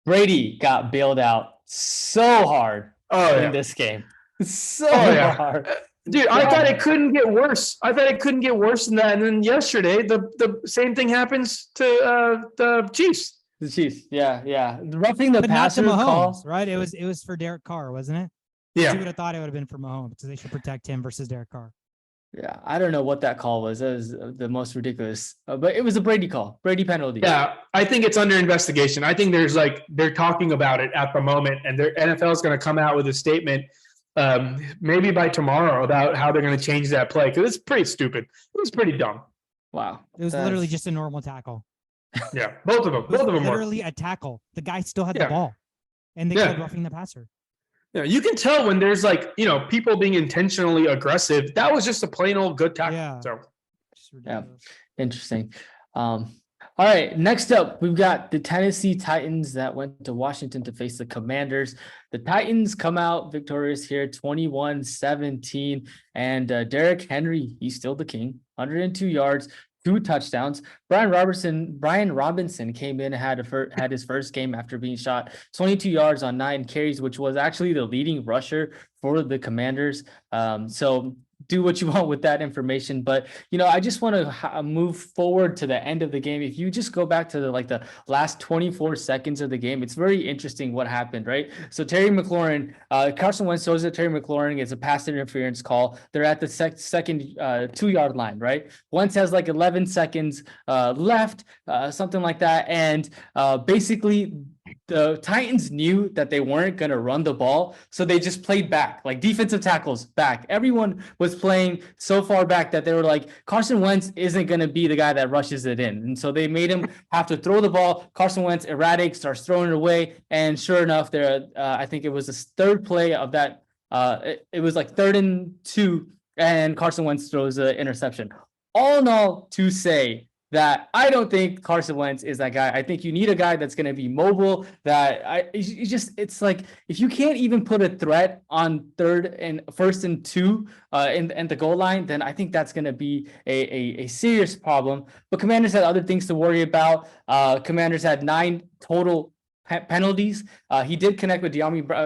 Brady got bailed out so hard in this game. Hard. Dude, I thought it couldn't get worse. Than that. And then yesterday, the same thing happens to the Chiefs. The Chiefs, yeah. Roughing the but passer not to Mahomes, call, right? It was for Derek Carr, wasn't it? Yeah. You would have thought it would have been for Mahomes, so they should protect him versus Derek Carr. Yeah, I don't know what that call was. That was the most ridiculous, but it was a Brady call, Brady penalty. Yeah, I think it's under investigation. I think they're talking about it at the moment, and their NFL is going to come out with a statement maybe by tomorrow about how they're going to change that play, because it's pretty stupid. It was pretty dumb. Wow, it was literally just a normal tackle. Yeah, both of them literally a tackle. The guy still had the ball, and they called roughing the passer. Yeah, you can tell when there's people being intentionally aggressive. That was just a plain old good tackle. Yeah. So, interesting. All right, next up, we've got the Tennessee Titans that went to Washington to face the Commanders. The Titans come out victorious here, 21-17, and Derrick Henry, he's still the king, 102 yards, 2 touchdowns. Brian Robinson came in and had his first game after being shot 22 yards on 9 carries, which was actually the leading rusher for the Commanders. So do what you want with that information. But, I just want to move forward to the end of the game. If you just go back to the last 24 seconds of the game, it's very interesting what happened, right? So Terry McLaurin, Carson Wentz throws at Terry McLaurin. It's a pass interference call. They're at the second 2-yard line, right? Wentz has 11 seconds left, something like that. And basically, the Titans knew that they weren't going to run the ball, so they just played back, defensive tackles back. Everyone was playing so far back that they were like, Carson Wentz isn't going to be the guy that rushes it in. And so they made him have to throw the ball. Carson Wentz, erratic, starts throwing it away. And sure enough, I think it was the third play of that. It was 3rd and 2, and Carson Wentz throws an interception. All in all, to say, that I don't think Carson Wentz is that guy. I think you need a guy that's going to be mobile. It's like if you can't even put a threat on first and 2 in the goal line, then I think that's going to be a serious problem. But Commanders had other things to worry about. Commanders had 9 total penalties. He did connect with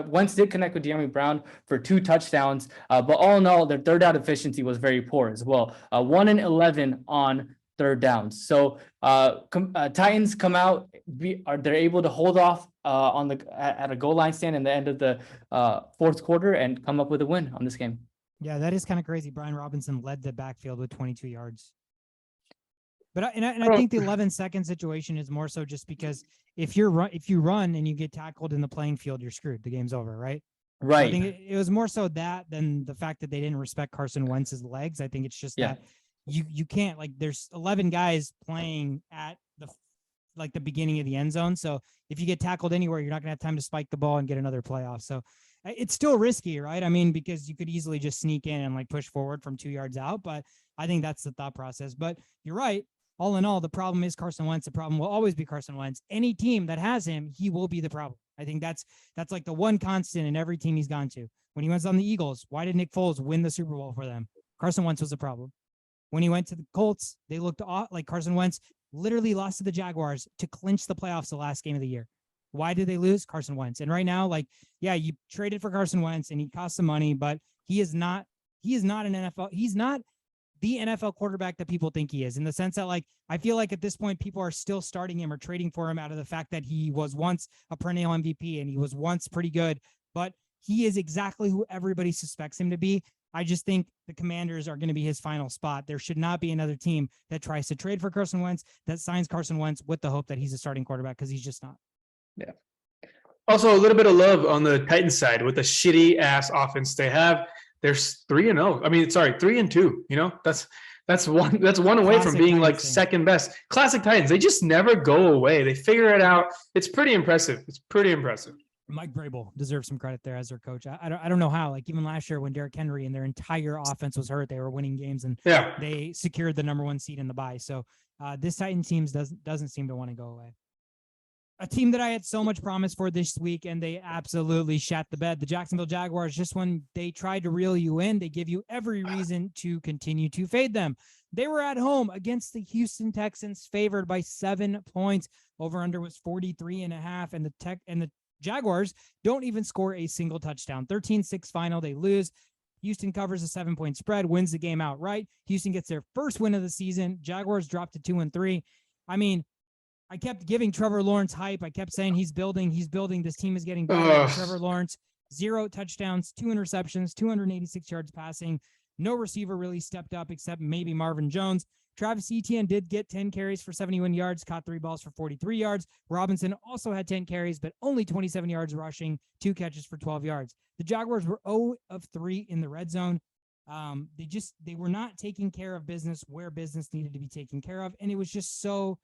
Wentz did connect with De'Ami Brown for 2 touchdowns. But all in all, their third down efficiency was very poor as well. 1 in 11 on third downs. So Titans come out, they're able to hold off at a goal line stand in the end of the fourth quarter and come up with a win on this game. Yeah, that is kind of crazy. Brian Robinson led the backfield with 22 yards. But I think the 11-second situation is more so just because if you run and you get tackled in the playing field, you're screwed. The game's over, right? Right. So I think it was more so that than the fact that they didn't respect Carson Wentz's legs. I think it's just that you can't, like, there's 11 guys playing at the beginning of the end zone. So if you get tackled anywhere, you're not gonna have time to spike the ball and get another playoff. So it's still risky, right? I mean, because you could easily just sneak in and push forward from 2 yards out. But I think that's the thought process. But you're right. All in all, the problem is Carson Wentz. The problem will always be Carson Wentz. Any team that has him, he will be the problem. I think that's like the one constant in every team he's gone to. When he was on the Eagles, why did Nick Foles win the Super Bowl for them? Carson Wentz was the problem. When he went to the Colts, they looked like Carson Wentz literally lost to the Jaguars to clinch the playoffs the last game of the year. Why did they lose? Carson Wentz. And right now, you traded for Carson Wentz and he cost some money, but he is not an NFL. He's not the NFL quarterback that people think he is, in the sense that I feel like at this point, people are still starting him or trading for him out of the fact that he was once a perennial MVP and he was once pretty good, but he is exactly who everybody suspects him to be. I just think the Commanders are going to be his final spot. There should not be another team that tries to trade for Carson Wentz, that signs Carson Wentz with the hope that he's a starting quarterback, because he's just not. Yeah. Also, a little bit of love on the Titans side with the shitty ass offense they have. They're 3-0. I mean, sorry, 3-2. That's one away Classic from being Titans second best. Classic Titans. They just never go away. They figure it out. It's pretty impressive. Mike Vrabel deserves some credit there as their coach. I don't know how. Even last year when Derrick Henry and their entire offense was hurt, they were winning games and they secured the number 1 seed in the bye. So this Titans team doesn't seem to want to go away. A team that I had so much promise for this week, and they absolutely shat the bed. The Jacksonville Jaguars, just when they tried to reel you in, they give you every reason to continue to fade them. They were at home against the Houston Texans, favored by 7 points. Over-under was 43.5, and the Jaguars don't even score a single touchdown. 13-6 final, they lose. Houston covers a 7-point spread, wins the game outright. Houston gets their first win of the season. Jaguars drop to 2-3. I mean, I kept giving Trevor Lawrence hype. I kept saying he's building. This team is getting better. Trevor Lawrence, 0 touchdowns, 2 interceptions, 286 yards passing. No receiver really stepped up except maybe Marvin Jones. Travis Etienne did get 10 carries for 71 yards, caught 3 balls for 43 yards. Robinson also had 10 carries, but only 27 yards rushing, 2 catches for 12 yards. The Jaguars were 0 of 3 in the red zone. They were not taking care of business where business needed to be taken care of. And it was just so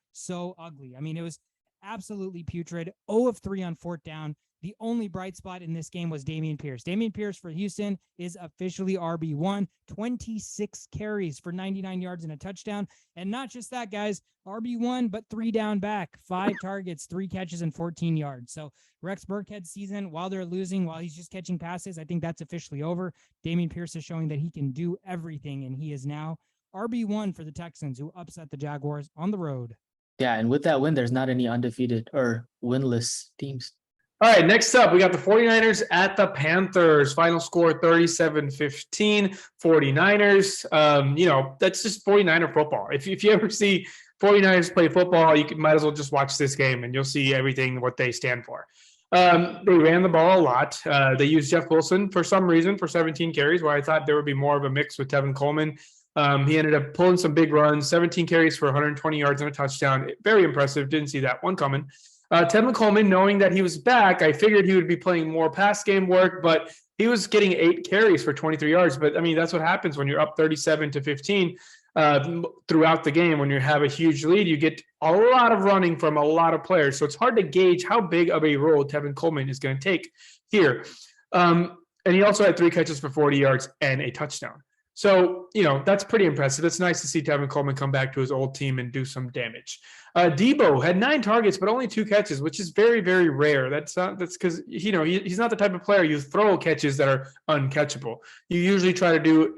ugly. I mean, it was absolutely putrid. 0 of 3 on 4th down. The only bright spot in this game was Dameon Pierce. Dameon Pierce for Houston is officially RB1, 26 carries for 99 yards and a touchdown. And not just that, guys, RB1, but 3 down back, 5 targets, 3 catches, and 14 yards. So Rex Burkhead's season, while they're losing, while he's just catching passes, I think that's officially over. Dameon Pierce is showing that he can do everything, and he is now RB1 for the Texans, who upset the Jaguars on the road. Yeah, and with that win, there's not any undefeated or winless teams. All right, next up, we got the 49ers at the Panthers. Final score 37-15, 49ers. That's just 49er football. If you ever see 49ers play football, might as well just watch this game and you'll see everything what they stand for. They ran the ball a lot. They used Jeff Wilson for some reason for 17 carries, where I thought there would be more of a mix with Tevin Coleman. He ended up pulling some big runs, 17 carries for 120 yards and a touchdown. Very impressive. Didn't see that one coming. Tevin Coleman, knowing that he was back, I figured he would be playing more pass game work, but he was getting 8 carries for 23 yards. But, I mean, that's what happens when you're up 37-15 throughout the game. When you have a huge lead, you get a lot of running from a lot of players. So it's hard to gauge how big of a role Tevin Coleman is going to take here. And he also had 3 catches for 40 yards and a touchdown. So, that's pretty impressive. It's nice to see Tevin Coleman come back to his old team and do some damage. Debo had 9 targets, but only 2 catches, which is very, very rare. That's because, he's not the type of player you throw catches that are uncatchable. You usually try to do,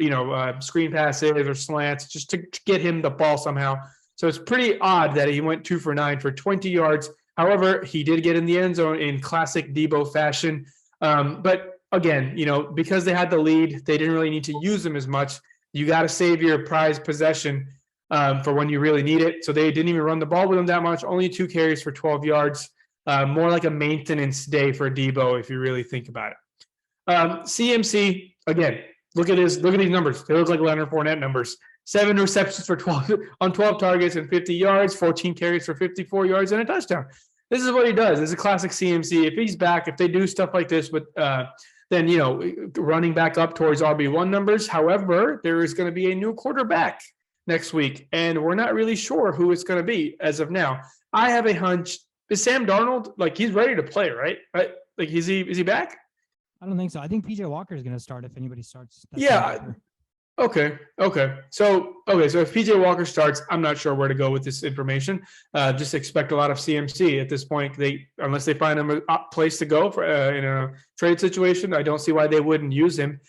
screen passes or slants just to get him the ball somehow. So it's pretty odd that he went 2 for 9 for 20 yards. However, he did get in the end zone in classic Debo fashion. But again, because they had the lead, they didn't really need to use them as much. You got to save your prized possession for when you really need it. So they didn't even run the ball with him that much. Only 2 carries for 12 yards. More like a maintenance day for Debo if you really think about it. CMC, again, look at these numbers. They look like Leonard Fournette numbers. 7 receptions for 12 on 12 targets and 50 yards, 14 carries for 54 yards and a touchdown. This is what he does. This is a classic CMC. If he's back, if they do stuff like this with then, running back up towards RB1 numbers. However, there is going to be a new quarterback next week, and we're not really sure who it's going to be as of now. I have a hunch. Is Sam Darnold, he's ready to play, right? Like, is he back? I don't think so. I think PJ Walker is going to start if anybody starts. Yeah. Okay. So if PJ Walker starts, I'm not sure where to go with this information. Just expect a lot of CMC at this point. Unless they find him a place to go for in a trade situation, I don't see why they wouldn't use him.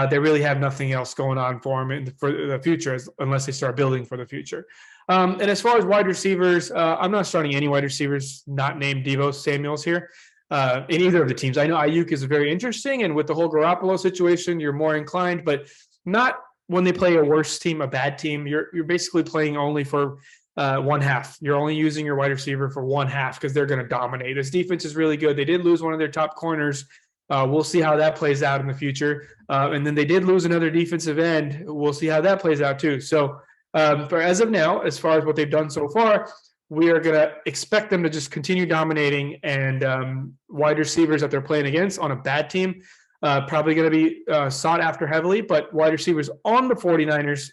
They really have nothing else going on for him for the future, unless they start building for the future. And as far as wide receivers, I'm not starting any wide receivers not named Deebo Samuels here. In either of the teams. I know Ayuk is very interesting, and with the whole Garoppolo situation, you're more inclined, but not when they play a worse team, a bad team. You're basically playing only for one half. You're only using your wide receiver for one half because they're going to dominate. This defense is really good. They did lose one of their top corners. We'll see how that plays out in the future. And then they did lose another defensive end. We'll see how that plays out too. So for as of now, as far as what they've done so far, we are going to expect them to just continue dominating, and wide receivers that they're playing against on a bad team, probably going to be sought after heavily. But wide receivers on the 49ers,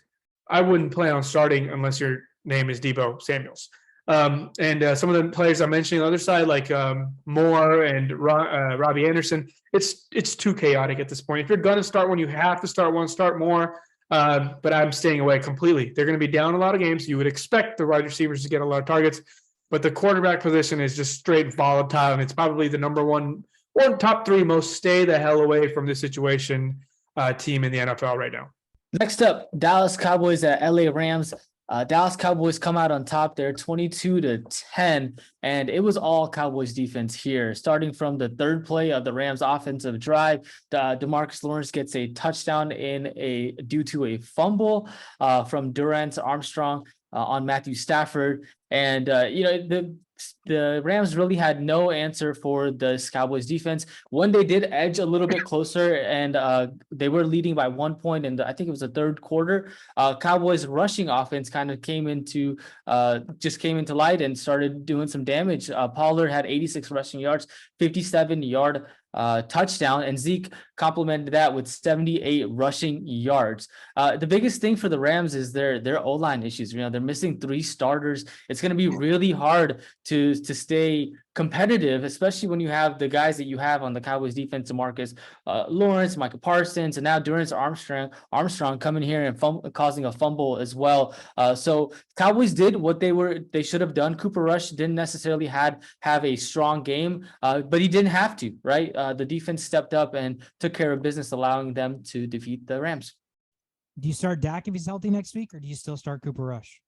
I wouldn't plan on starting unless your name is Deebo Samuels. And some of the players I'm mentioning on the other side, like Moore and Robbie Anderson, it's too chaotic at this point. If you're going to start one, you have to start one, start more. But I'm staying away completely. They're going to be down a lot of games. You would expect the wide receivers to get a lot of targets, but the quarterback position is just straight volatile, and it's probably the number one or top 3 most stay the hell away from this situation team in the NFL right now. Next up, Dallas Cowboys at LA Rams. Dallas Cowboys come out on top there, 22-10, and it was all Cowboys defense here. Starting from the 3rd play of the Rams offensive drive, DeMarcus Lawrence gets a touchdown due to a fumble from Durant Armstrong on Matthew Stafford, and the Rams really had no answer for the Cowboys defense. When they did edge a little bit closer, and they were leading by 1 point, and I think it was the 3rd quarter, Cowboys rushing offense kind of came into light and started doing some damage. Pollard had 86 rushing yards, 57-yard touchdown, and Zeke complemented that with 78 rushing yards. The biggest thing for the Rams is their O-line issues. They're missing 3 starters. It's going to be really hard to stay competitive, especially when you have the guys that you have on the Cowboys defense, DeMarcus Lawrence, Micah Parsons, and now Durant Armstrong coming here and causing a fumble as well. So Cowboys did what they should have done. Cooper Rush didn't necessarily have a strong game, but he didn't have to, right? The defense stepped up and took care of business, allowing them to defeat the Rams. Do you start Dak if he's healthy next week, or do you still start Cooper Rush?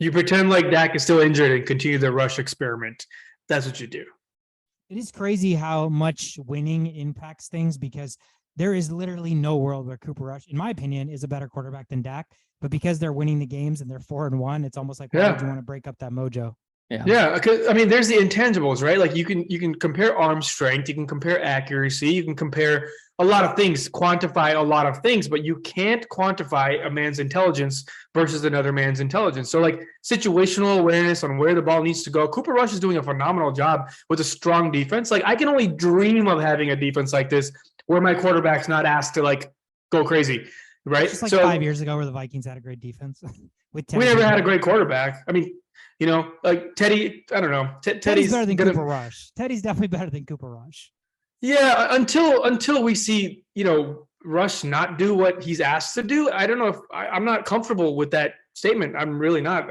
You pretend like Dak is still injured and continue the Rush experiment. That's what you do. It is crazy how much winning impacts things, because there is literally no world where Cooper Rush, in my opinion, is a better quarterback than Dak. But because they're winning the games and they're 4-1, it's almost like, why would you want to break up that mojo? Yeah, because there's the intangibles, right? Like you can compare arm strength, you can compare accuracy, you can compare a lot of things, quantify a lot of things, but you can't quantify a man's intelligence versus another man's intelligence. So like situational awareness on where the ball needs to go. Cooper Rush is doing a phenomenal job with a strong defense. Like I can only dream of having a defense like this where my quarterback's not asked to like go crazy, right? Just like 5 years ago where the Vikings had a great defense. We never had a great quarterback. Like Teddy, I don't know. Teddy's better than Cooper Rush. Teddy's definitely better than Cooper Rush. Yeah, until we see, Rush not do what he's asked to do? I don't know if I'm not comfortable with that statement. I'm really not.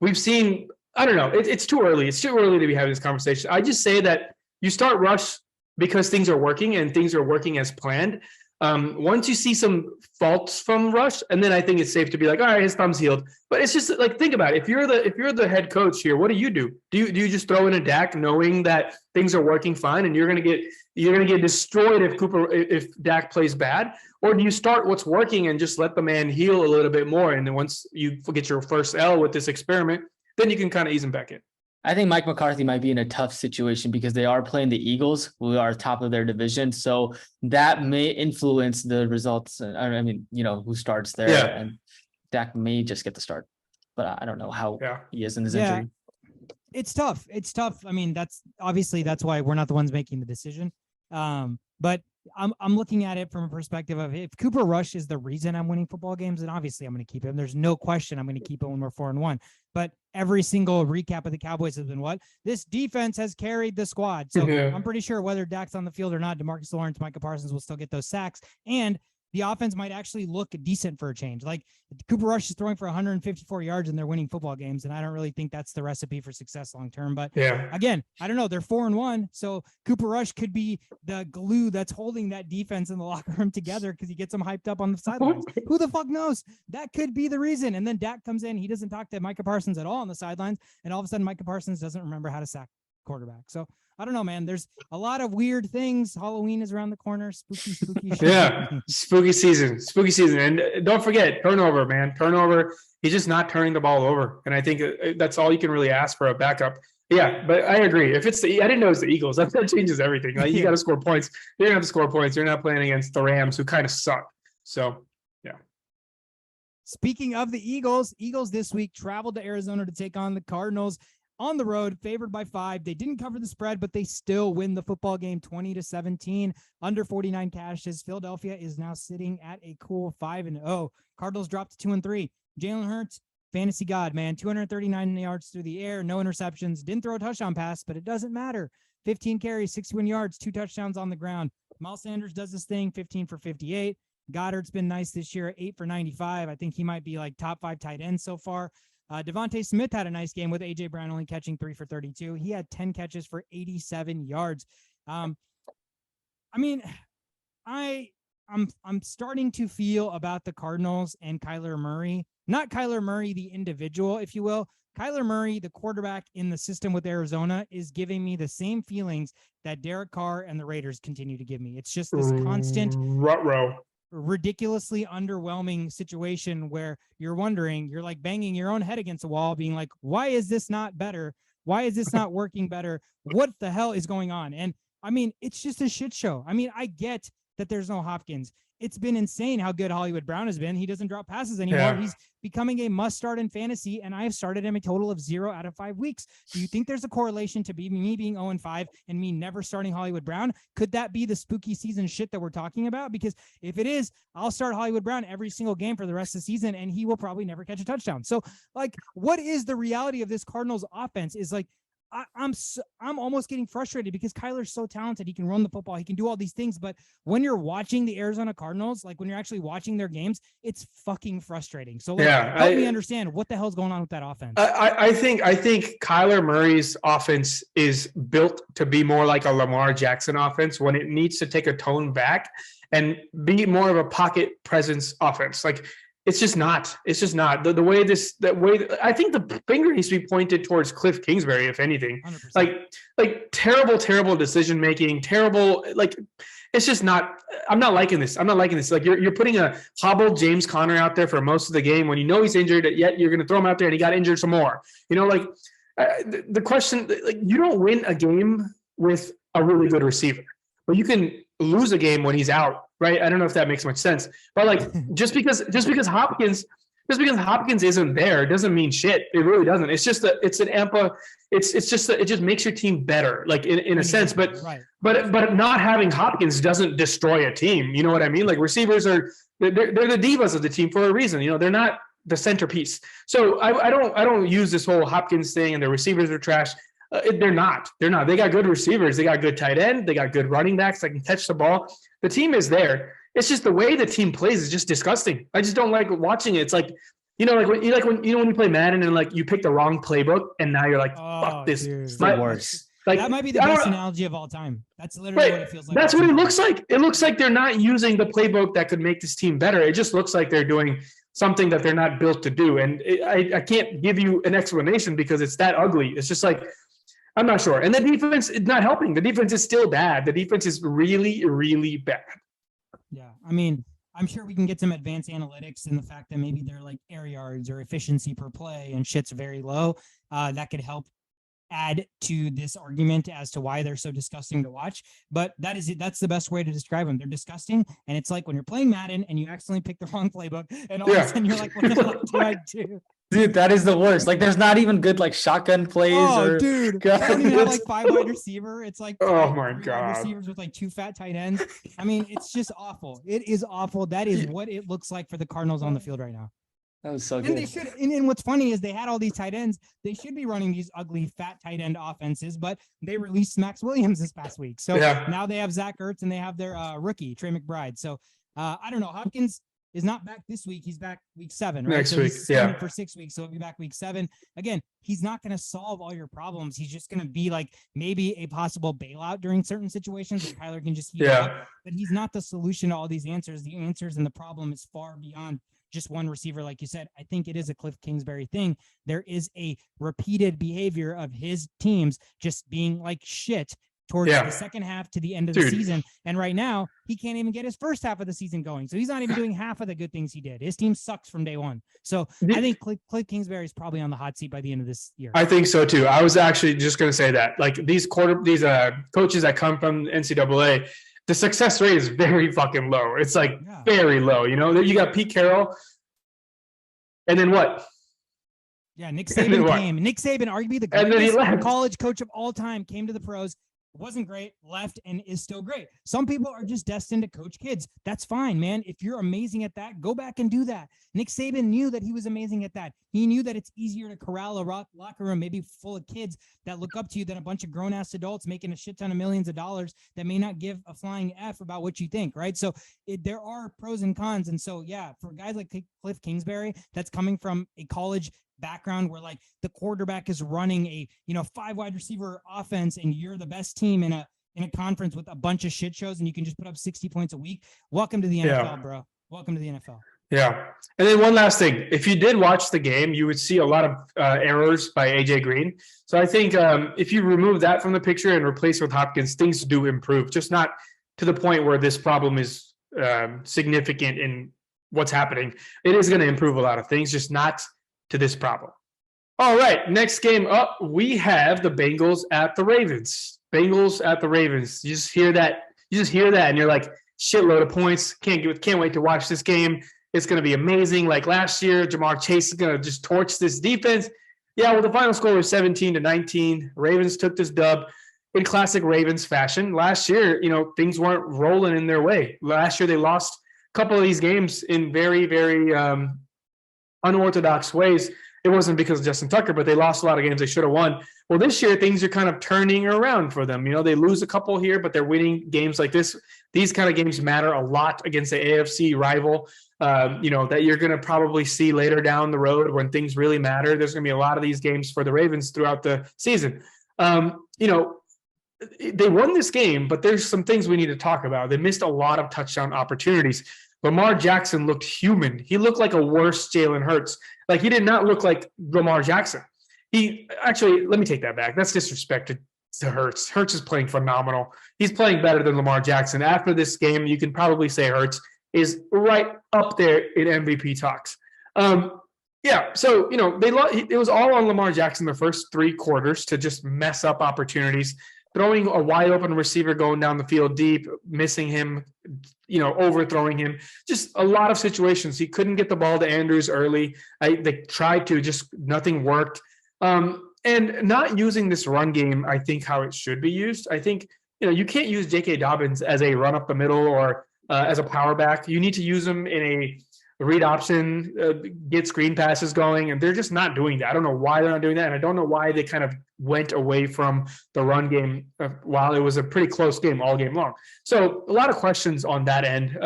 We've seen, I don't know. It's too early. It's too early to be having this conversation. I just say that you start Rush because things are working and things are working as planned. Once you see some faults from Rush, and then I think it's safe to be like, all right, his thumb's healed. But it's just like, think about it. If you're the head coach here, what do you do? Do you just throw in a Dak knowing that things are working fine and you're gonna get destroyed if Dak plays bad? Or do you start what's working and just let the man heal a little bit more? And then once you get your first L with this experiment, then you can kind of ease him back in. I think Mike McCarthy might be in a tough situation because they are playing the Eagles, who are top of their division. So that may influence the results. I mean, who starts there, and Dak may just get the start, but I don't know how he is in his injury. It's tough. I mean, that's why we're not the ones making the decision. But I'm looking at it from a perspective of, if Cooper Rush is the reason I'm winning football games, then obviously I'm going to keep him. There's no question I'm going to keep him when we're 4-1. But every single recap of the Cowboys has been what? This defense has carried the squad. So I'm pretty sure whether Dak's on the field or not, DeMarcus Lawrence, Micah Parsons will still get those sacks. And the offense might actually look decent for a change. Like, Cooper Rush is throwing for 154 yards and they're winning football games. And I don't really think that's the recipe for success long-term, but again, I don't know. They're 4-1. So Cooper Rush could be the glue that's holding that defense in the locker room together, because he gets them hyped up on the sidelines. Who the fuck knows? That could be the reason. And then Dak comes in. He doesn't talk to Micah Parsons at all on the sidelines. And all of a sudden Micah Parsons doesn't remember how to sack quarterback. So I don't know, man. There's a lot of weird things. Halloween is around the corner. Spooky shit. Yeah, spooky season. And don't forget, turnover, man. Turnover. He's just not turning the ball over. And I think that's all you can really ask for a backup. Yeah, but I agree. If it's I didn't know it's the Eagles. That changes everything. Like, you got to score points. They don't have to score points. You're not playing against the Rams, who kind of suck. So, yeah. Speaking of the Eagles this week traveled to Arizona to take on the Cardinals. On the road, favored by 5. They didn't cover the spread, but they still win the football game 20-17, under 49 cashes. Philadelphia is now sitting at a cool 5-0. Cardinals dropped to 2-3. Jalen Hurts, fantasy god, man, 239 yards through the air, no interceptions, didn't throw a touchdown pass, but it doesn't matter. 15 carries, 61 yards, 2 touchdowns on the ground. Miles Sanders does this thing, 15 for 58. Goddard's been nice this year, 8 for 95. I think he might be like top 5 tight ends so far. Devontae Smith had a nice game with A.J. Brown only catching 3 for 32. He had 10 catches for 87 yards. I mean, I'm starting to feel about the Cardinals and Kyler Murray, not Kyler Murray, the individual, if you will. Kyler Murray, the quarterback in the system with Arizona, is giving me the same feelings that Derek Carr and the Raiders continue to give me. It's just this constant ridiculously underwhelming situation where you're like banging your own head against the wall, being like, why is this not better? Why is this not working better? What the hell is going on? And I mean, it's just a shit show. I mean, I get that there's no Hopkins. It's been insane how good Hollywood Brown has been. He doesn't drop passes anymore. Yeah. He's becoming a must start in fantasy, and I've started him a total of 0 out of 5 weeks. Do you think there's a correlation to me being 0-5 and me never starting Hollywood Brown? Could that be the spooky season shit that we're talking about? Because if it is, I'll start Hollywood Brown every single game for the rest of the season, and he will probably never catch a touchdown. So, like, what is the reality of this Cardinals offense is like, I'm almost getting frustrated because Kyler's so talented. He can run the football. He can do all these things. But when you're watching the Arizona Cardinals, like when you're actually watching their games, it's fucking frustrating. So help me understand what the hell's going on with that offense. I think Kyler Murray's offense is built to be more like a Lamar Jackson offense when it needs to take a tone back and be more of a pocket presence offense. Like, it's just not. It's just not the way I think the finger needs to be pointed towards Cliff Kingsbury, if anything. 100%. Like terrible decision making, terrible. Like, it's just not. I'm not liking this. Like, you're putting a hobbled James Conner out there for most of the game when you know he's injured, yet you're going to throw him out there and he got injured some more. You know, like the question, like, you don't win a game with a really good receiver, but you can lose a game when he's out. Right. I don't know if that makes much sense, but like, just because Hopkins isn't there doesn't mean shit. It really doesn't. It's just it just makes your team better, like in a sense, but not having Hopkins doesn't destroy a team. You know what I mean? Like, receivers they're the divas of the team for a reason. You know, they're not the centerpiece. So I don't use this whole Hopkins thing and the receivers are trash. They're not. They got good receivers. They got good tight end. They got good running backs that can catch the ball. The team is there. it's just the way the team plays is just disgusting. I just don't like watching it. It's like, when you play Madden and like you pick the wrong playbook and now you're like, fuck this. Dude. The worst. Like, that might be the best analogy of all time. That's literally what it feels like. That's what it looks like. It looks like they're not using the playbook that could make this team better. It just looks like they're doing something that they're not built to do. And I can't give you an explanation because it's that ugly. It's just like, I'm not sure. And the defense is not helping. The defense is still bad. The defense is really, really bad. Yeah. I mean, I'm sure we can get some advanced analytics in the fact that maybe they're like air yards or efficiency per play and shit's very low. That could help add to this argument as to why they're so disgusting to watch. But that is it. That's the best way to describe them. They're disgusting. And it's like when you're playing Madden and you accidentally pick the wrong playbook and all of a sudden you're like, what the fuck do I do? Dude, that is the worst. Like, there's not even good like shotgun plays. Dude, I don't even have like 5 wide receiver. It's like oh my wide god, receivers with like 2 fat tight ends. I mean, it's just awful. It is awful. That is what it looks like for the Cardinals on the field right now. That was so And good. they should. And what's funny is they had all these tight ends. They should be running these ugly fat tight end offenses, but they released Max Williams this past week. So now they have Zach Ertz and they have their rookie Trey McBride. So I don't know. Hopkins is not back this week. He's back week 7, right? Next so week, he's for 6 weeks. So he'll be back week 7. Again, he's not going to solve all your problems. He's just going to be like maybe a possible bailout during certain situations where Kyler can just heat up. But he's not the solution to all these answers. The answers and the problem is far beyond just one receiver. Like you said, I think it is a Cliff Kingsbury thing. There is a repeated behavior of his teams just being like shit towards the second half to the end of the season. And right now he can't even get his first half of the season going. So he's not even doing half of the good things he did. His team sucks from day one. So I think Cliff Kingsbury is probably on the hot seat by the end of this year. I think so too. I was actually just going to say that, like these coaches that come from NCAA, the success rate is very fucking low. It's like very low. You know, you got Pete Carroll, and then what? Yeah, Nick Saban came. Nick Saban, arguably the greatest college coach of all time, came to the pros. Wasn't great, left, and is still great. Some people are just destined to coach kids. That's fine, man. If you're amazing at that, go back and do that. Nick Saban knew that he was amazing at that. He knew that it's easier to corral a locker room, maybe full of kids that look up to you than a bunch of grown-ass adults making a shit ton of millions of dollars that may not give a flying F about what you think, right? So there are pros and cons. And so, yeah, for guys like Cliff Kingsbury, that's coming from a college background where like the quarterback is running a 5 wide receiver offense and you're the best team in a conference with a bunch of shit shows and you can just put up 60 points a week. Welcome to the NFL, bro. Welcome to the NFL. Yeah. And then one last thing, if you did watch the game, you would see a lot of errors by AJ Green. So I think if you remove that from the picture and replace it with Hopkins, things do improve, just not to the point where this problem is significant in what's happening. It is going to improve a lot of things, just not to this problem. All right, next game up, we have the Bengals at the Ravens. Bengals at the Ravens. You just hear that, and you're like, shitload of points. Can't wait to watch this game. It's going to be amazing. Like last year, Jamar Chase is going to just torch this defense. Yeah, well, the final score was 17-19. Ravens took this dub in classic Ravens fashion. Last year, things weren't rolling in their way. Last year, they lost a couple of these games in very, very unorthodox ways. It wasn't because of Justin Tucker, but they lost a lot of games they should have won. Well, this year things are kind of turning around for them. They lose a couple here, but they're winning games like this. These kind of games matter a lot against the AFC rival, that you're going to probably see later down the road when things really matter. There's going to be a lot of these games for the Ravens throughout the season. They won this game, but there's some things we need to talk about. They missed a lot of touchdown opportunities. Lamar Jackson looked human. He looked like a worse Jalen Hurts. Like, he did not look like Lamar Jackson. Let me take that back. That's disrespect to Hurts. Hurts is playing phenomenal. He's playing better than Lamar Jackson. After this game, you can probably say Hurts is right up there in MVP talks. So, it was all on Lamar Jackson the first 3 quarters to just mess up opportunities. Throwing a wide open receiver going down the field deep, missing him, overthrowing him. Just a lot of situations. He couldn't get the ball to Andrews early. They tried to, just nothing worked. And not using this run game, I think, how it should be used. I think, you can't use J.K. Dobbins as a run up the middle or as a power back. You need to use him in read option, get screen passes going, and they're just not doing that. I don't know why they're not doing that, and I don't know why they kind of went away from the run game while it was a pretty close game all game long. So a lot of questions on that end.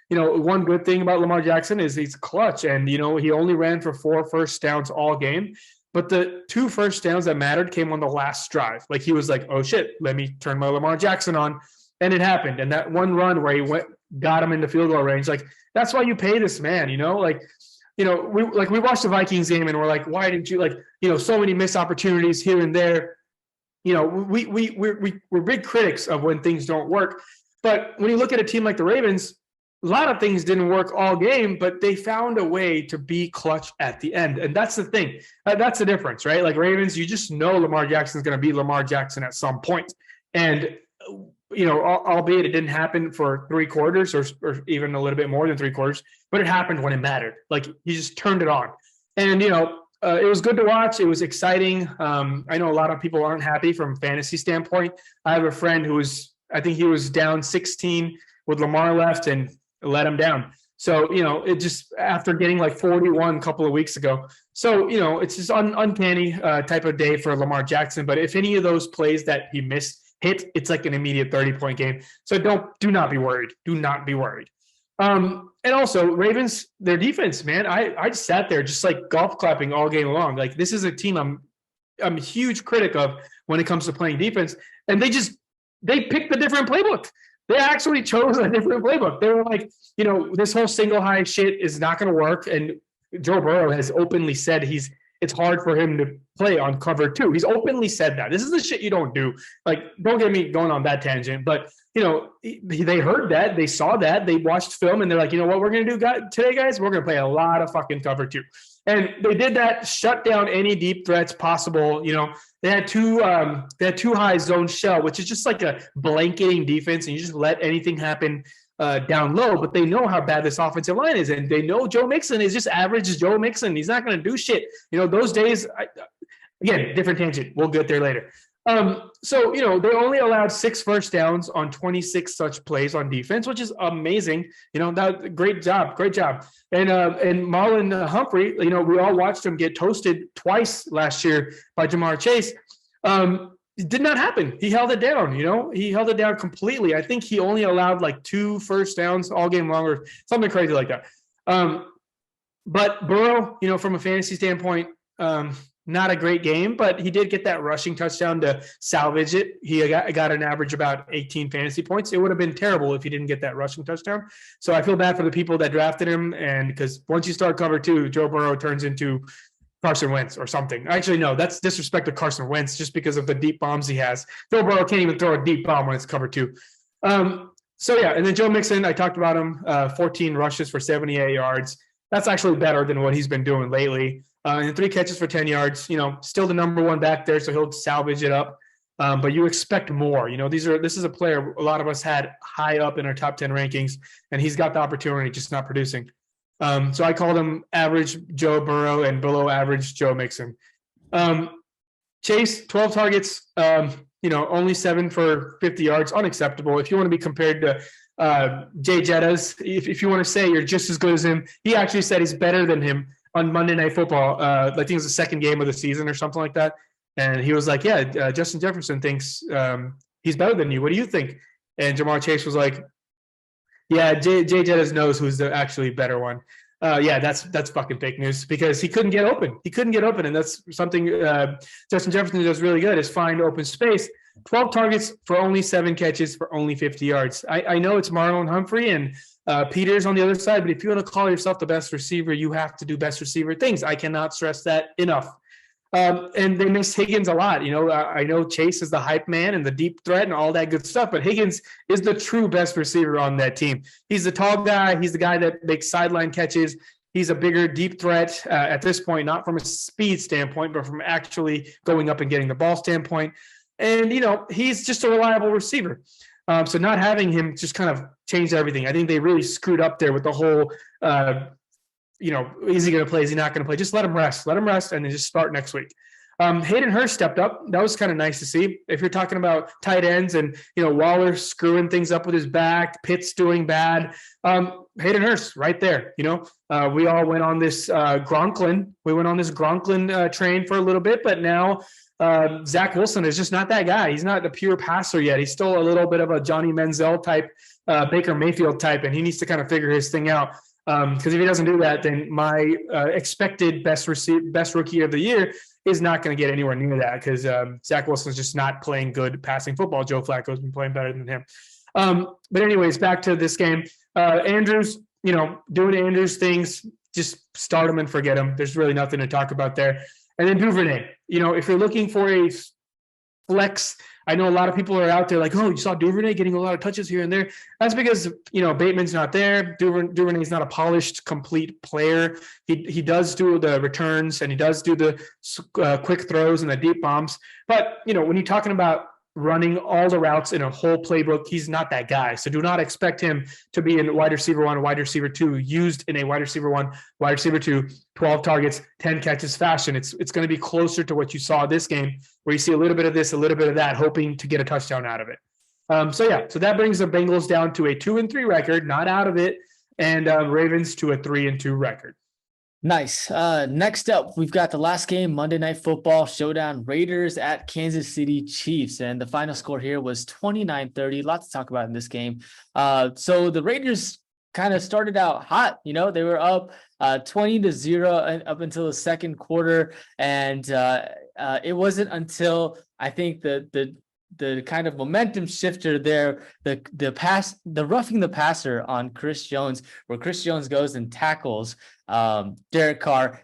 One good thing about Lamar Jackson is he's clutch, and he only ran for 4 first downs all game. But the 2 first downs that mattered came on the last drive. Like, he was like, oh shit, let me turn my Lamar Jackson on. And it happened. And that one run where he got him into field goal range, like, that's why you pay this man, we watched the Vikings game and we're like, why didn't you, so many missed opportunities here and there. We're big critics of when things don't work. But when you look at a team like the Ravens, a lot of things didn't work all game, but they found a way to be clutch at the end. And that's the thing. That's the difference, right? Like, Ravens, you just know Lamar Jackson's going to be Lamar Jackson at some point. And, albeit it didn't happen for 3 quarters or even a little bit more than 3 quarters, but it happened when it mattered. Like, he just turned it on. And, it was good to watch. It was exciting. I know a lot of people aren't happy from a fantasy standpoint. I have a friend I think he was down 16 with Lamar left and let him down. So, it just, after getting like 41 a couple of weeks ago. So, it's just uncanny type of day for Lamar Jackson. But if any of those plays that he missed hit, it's like an immediate 30-point game. So do not be worried. Do not be worried. And also, Ravens, their defense, man, I just sat there just like golf clapping all game long. Like, this is a team I'm a huge critic of when it comes to playing defense. And they picked a different playbook. They actually chose a different playbook. They were like, this whole single high shit is not going to work. And Joe Burrow has openly said it's hard for him to play on cover 2. He's openly said that. This is the shit you don't do. Like, don't get me going on that tangent, but they heard that, they saw that, they watched film, and they're like, what we're going to do today, guys? We're going to play a lot of fucking cover 2. And they did that, shut down any deep threats possible. They had two high zone shell, which is just like a blanketing defense, and you just let anything happen down low. But they know how bad this offensive line is, and they know Joe Mixon is just average as Joe Mixon. He's not going to do shit. Those days. Again, different tangent. We'll get there later. So they only allowed 6 first downs on 26 such plays on defense, which is amazing. Great job. And Marlon Humphrey, we all watched him get toasted twice last year by Jamar Chase. It did not happen. He held it down. He held it down completely. I think he only allowed like 2 first downs all game long or something crazy like that. But Burrow, from a fantasy standpoint, not a great game, but he did get that rushing touchdown to salvage it. He got an average about 18 fantasy points. It would have been terrible if he didn't get that rushing touchdown. So I feel bad for the people that drafted him. And because once you start cover 2, Joe Burrow turns into Carson Wentz or something. Actually, no, that's disrespect to Carson Wentz just because of the deep bombs he has. Joe Burrow can't even throw a deep bomb when it's cover 2. So yeah, and then Joe Mixon, I talked about him, 14 rushes for 78 yards. That's actually better than what he's been doing lately. And 3 catches for 10 yards, still the number 1 back there, so he'll salvage it up. But you expect more. This is a player a lot of us had high up in our top 10 rankings, and he's got the opportunity, just not producing. So I called him average Joe Burrow and below average Joe Mixon. Chase, 12 targets, only 7 for 50 yards, unacceptable. If you want to be compared to Jay Jettas, if you want to say you're just as good as him, he actually said he's better than him on Monday Night Football. I think it was the second game of the season or something like that. And he was like, yeah, Justin Jefferson thinks he's better than you. What do you think? And Jamar Chase was like, yeah, Jay Jettas knows who's the actually better one. Yeah, that's fucking fake news because he couldn't get open. And that's something Justin Jefferson does really good is find open space. 12 targets for only 7 catches for only 50 yards. I know it's Marlon Humphrey and Peters on the other side, but if you want to call yourself the best receiver, you have to do best receiver things. I cannot stress that enough. And they miss Higgins a lot. I know Chase is the hype man and the deep threat and all that good stuff, but Higgins is the true best receiver on that team. He's the tall guy. He's the guy that makes sideline catches. He's a bigger deep threat at this point, not from a speed standpoint, but from actually going up and getting the ball standpoint. And, he's just a reliable receiver. So not having him just kind of changed everything. I think they really screwed up there with the whole, is he going to play? Is he not going to play? Just let him rest. And then just start next week. Hayden Hurst stepped up. That was kind of nice to see. If you're talking about tight ends and, Waller screwing things up with his back, Pitts doing bad, Hayden Hurst right there. We all went on this Gronklin. We went on this Gronklin train for a little bit, but now Zach Wilson is just not that guy. He's not a pure passer yet. He's still a little bit of a Johnny Manziel type, Baker Mayfield type, and he needs to kind of figure his thing out. Because if he doesn't do that, then my expected best rookie of the year is not going to get anywhere near that, because Zach Wilson's just not playing good passing football. Joe Flacco's been playing better than him. But anyways, back to this game. Andrews, doing Andrews things, just start him and forget him. There's really nothing to talk about there. And then Duvernay, if you're looking for a flex, I know a lot of people are out there like, oh, you saw Duvernay getting a lot of touches here and there. That's because, Bateman's not there. Duvernay's not a polished, complete player. He does do the returns, and he does do the quick throws and the deep bombs. But, when you're talking about running all the routes in a whole playbook, he's not that guy. So do not expect him to be in wide receiver 1, wide receiver 2, used in a wide receiver 1, wide receiver 2, 12 targets, 10 catches fashion. It's going to be closer to what you saw this game, where you see a little bit of this, a little bit of that, hoping to get a touchdown out of it. So that brings the Bengals down to a 2-3 record, not out of it, and Ravens to a 3-2 record. Nice. Next up, we've got the last game, Monday Night Football showdown, Raiders at Kansas City Chiefs. And the final score here was 29-30. Lots to talk about in this game. So the Raiders kind of started out hot. They were up 20-0 up until the second quarter. And it wasn't until I think the kind of momentum shifter there, the roughing the passer on Chris Jones, where Chris Jones goes and tackles Derek Carr,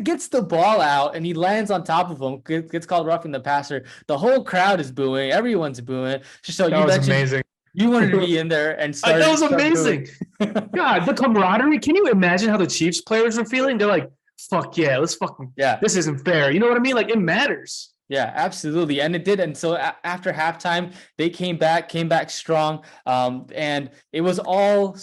gets the ball out, and he lands on top of him, gets called roughing the passer. The whole crowd is booing. Everyone's booing. So that was amazing. You wanted to be in there and start. That was amazing. God, the camaraderie. Can you imagine how the Chiefs players were feeling? They're like, fuck yeah, let's fucking, this isn't fair. You know what I mean? Like, it matters. Yeah, absolutely. And it did. And so after halftime, they came back strong. And it was all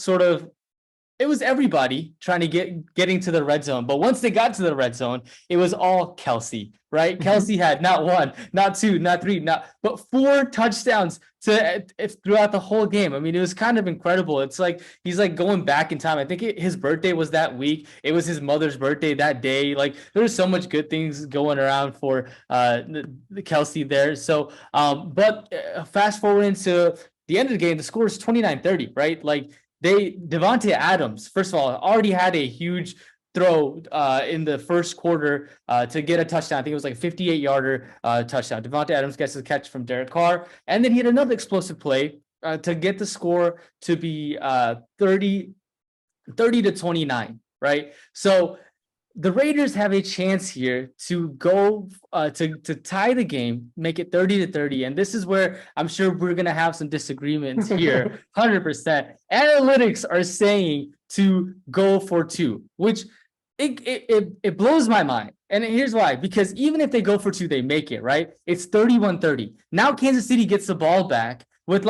it was everybody trying to getting to the red zone. But once they got to the red zone, it was all Kelsey, right? Kelsey had not 1, not 2, not 3, but 4 touchdowns throughout the whole game. I mean, it was kind of incredible. It's like he's like going back in time. I think his birthday was that week. It was his mother's birthday that day. Like, there was so much good things going around for the Kelsey there. So, but fast forward into the end of the game, the score is 29-30, right? Like, Devontae Adams, first of all, already had a huge throw in the first quarter to get a touchdown. I think it was like a 58-yarder touchdown. Devontae Adams gets a catch from Derek Carr, and then he had another explosive play to get the score to be 30-29, right? So the Raiders have a chance here to go to tie the game, make it 30-30. And this is where I'm sure we're going to have some disagreements here. 100%. Analytics are saying to go for 2, which it blows my mind. And here's why. Because even if they go for 2, they make it, right? It's 31-30. Now Kansas City gets the ball back with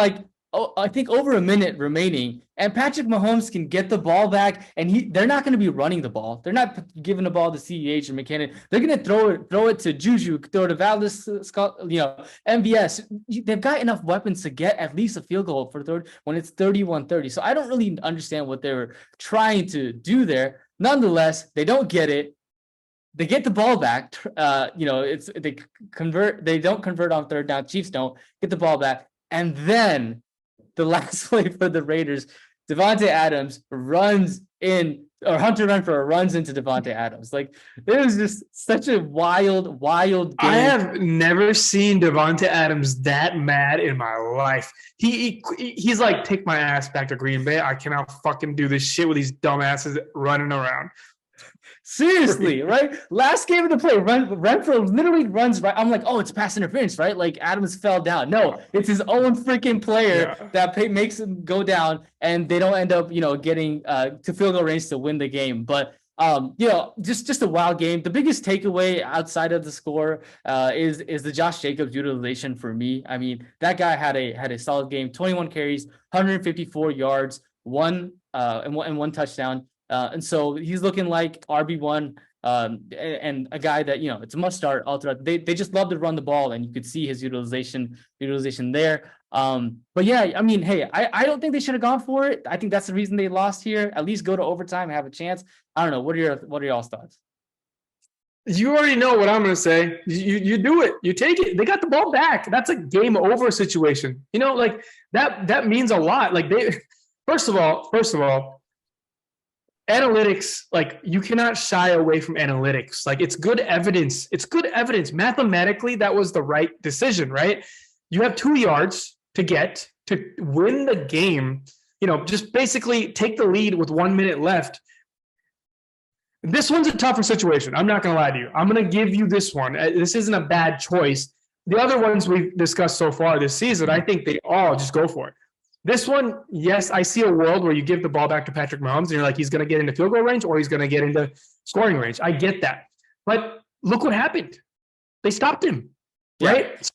I think over a minute remaining, and Patrick Mahomes can get the ball back, and they're not going to be running the ball. They're not giving the ball to CEH or McKinnon. They're going to throw it to Juju, throw it to Valdez, MVS. They've got enough weapons to get at least a field goal for third when it's 31-30. So I don't really understand what they were trying to do there. Nonetheless, they don't get it. They get the ball back. They don't convert on third down. Chiefs don't get the ball back, and then the last play for the Raiders, Devontae Adams runs in, or Hunter Renfrow runs into Devontae Adams. Like, it was just such a wild game. I have never seen Devontae Adams that mad in my life. He's like, take my ass back to Green Bay. I cannot fucking do this shit with these dumbasses running around. Seriously, right? Last game of the play, Renfrow literally runs right. I'm like, oh, it's pass interference, right? Like, Adams fell down. No, it's his own freaking player that makes him go down, and they don't end up, getting to field goal range to win the game. But just a wild game. The biggest takeaway outside of the score is the Josh Jacobs utilization for me. I mean, that guy had a solid game. 21 carries, 154 yards, one touchdown. And so he's looking like RB1 and a guy that, it's a must start all throughout. They just love to run the ball, and you could see his utilization there. But yeah, I mean, hey, I don't think they should have gone for it. I think that's the reason they lost here. At least go to overtime and have a chance. I don't know. What are y'all's thoughts? You already know what I'm going to say. You do it. You take it. They got the ball back. That's a game over situation. Like that means a lot. Like first of all, analytics, like you cannot shy away from analytics. Like it's good evidence. Mathematically, that was the right decision, right? You have 2 yards to get to win the game. Just basically take the lead with 1 minute left. This one's a tougher situation. I'm not going to lie to you. I'm going to give you this one. This isn't a bad choice. The other ones we've discussed so far this season, I think they all just go for it. This one, yes, I see a world where you give the ball back to Patrick Mahomes and you're like, he's going to get into field goal range or he's going to get into scoring range. I get that. But look what happened. They stopped him, right?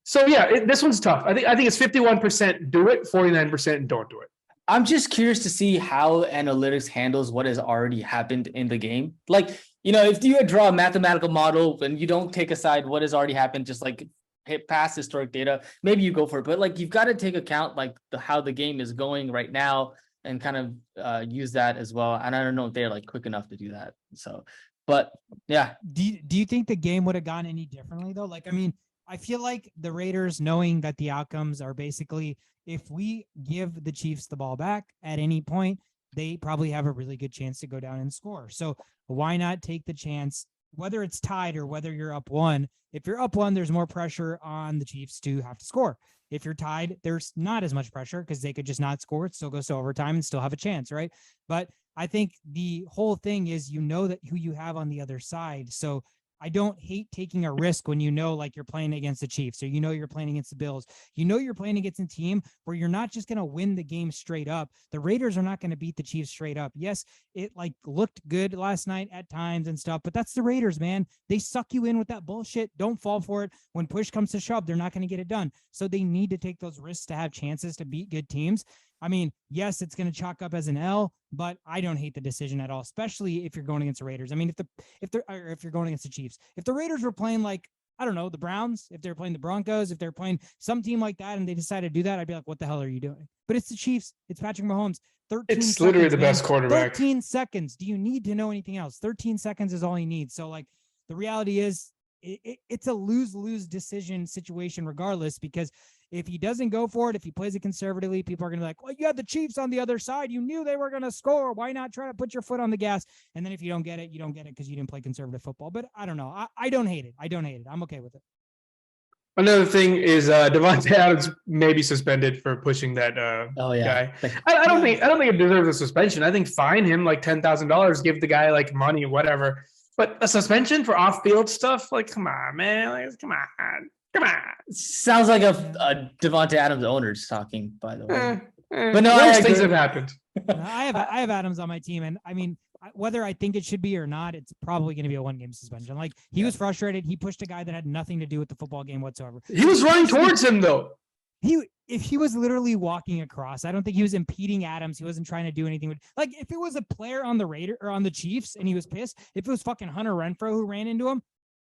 So, yeah, this one's tough. I think it's 51% do it, 49% don't do it. I'm just curious to see how analytics handles what has already happened in the game. Like, if you draw a mathematical model and you don't take aside what has already happened, just like hit past historic data, maybe you go for it. But like, you've got to take account like how the game is going right now and kind of use that as well. And I don't know if they're like quick enough to do that. So, but yeah. Do you think the game would have gone any differently though? Like, I mean, I feel like the Raiders, knowing that the outcomes are basically, if we give the Chiefs the ball back at any point, they probably have a really good chance to go down and score. So why not take the chance, whether it's tied or whether you're up 1? If you're up 1, there's more pressure on the Chiefs to have to score. If you're tied, there's not as much pressure because they could just not score. It still goes to overtime and still have a chance, right? But I think the whole thing is, that who you have on the other side. So I don't hate taking a risk when like you're playing against the Chiefs or you're playing against the Bills. You're playing against a team where you're not just going to win the game straight up. The Raiders are not going to beat the Chiefs straight up. Yes, it like looked good last night at times and stuff, but that's the Raiders, man. They suck you in with that bullshit. Don't fall for it. When push comes to shove, they're not going to get it done. So they need to take those risks to have chances to beat good teams. I mean, yes, it's going to chalk up as an L, but I don't hate the decision at all, especially if you're going against the Raiders. I mean, if you're going against the Chiefs, if the Raiders were playing like, I don't know, the Browns, if they're playing the Broncos, if they're playing some team like that and they decide to do that, I'd be like, what the hell are you doing? But it's the Chiefs. It's Patrick Mahomes. 13 It's seconds, literally the man. best quarterback. 13 seconds. Do you need to know anything else? 13 seconds is all you need. So like the reality is it's a lose-lose decision situation regardless, because if he doesn't go for it, if he plays it conservatively, people are going to be like, well, you had the Chiefs on the other side. You knew they were going to score. Why not try to put your foot on the gas? And then if you don't get it, you don't get it because you didn't play conservative football. But I don't know. I don't hate it. I'm okay with it. Another thing is Devontae Adams may be suspended for pushing that guy. I don't think it deserves a suspension. I think fine him like $10,000, give the guy like money, whatever. But a suspension for off-field stuff, like, come on, man. Like, come on. Sounds like a Devontae Adams owner's talking, by the way. But no, worse things have happened. I have Adams on my team, and I mean, whether I think it should be or not, it's probably going to be a 1-game suspension. Like he was frustrated. He pushed a guy that had nothing to do with the football game whatsoever. He was running towards him though. If he was literally walking across, I don't think he was impeding Adams. He wasn't trying to do anything. Like if it was a player on the Raider or on the Chiefs and he was pissed, if it was fucking Hunter Renfrow who ran into him,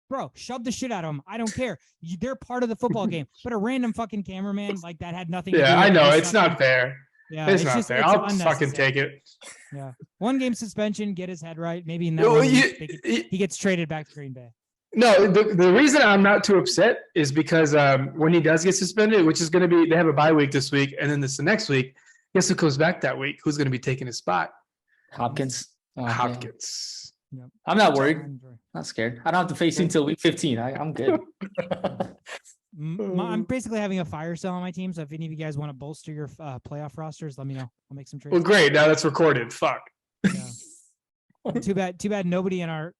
bro, shove the shit out of him. I don't care. They're part of the football game. But a random fucking cameraman like that had nothing to do with it. Yeah, I know. It's not fair. Yeah, it's not fair. I'll fucking take it. Yeah. 1-game suspension, get his head right. Maybe in that he gets traded back to Green Bay. No, the reason I'm not too upset is because when he does get suspended, which is going to be, they have a bye week this week, and then the next week, guess who comes back that week? Who's going to be taking his spot? Hopkins. Hopkins. Yep. I'm not worried. Not scared. I don't have to face him until week 15. I'm good. I'm basically having a fire sale on my team, so if any of you guys want to bolster your playoff rosters, let me know. I'll make some trades. Well, great. Now that's recorded. Fuck. Yeah. Too bad nobody in our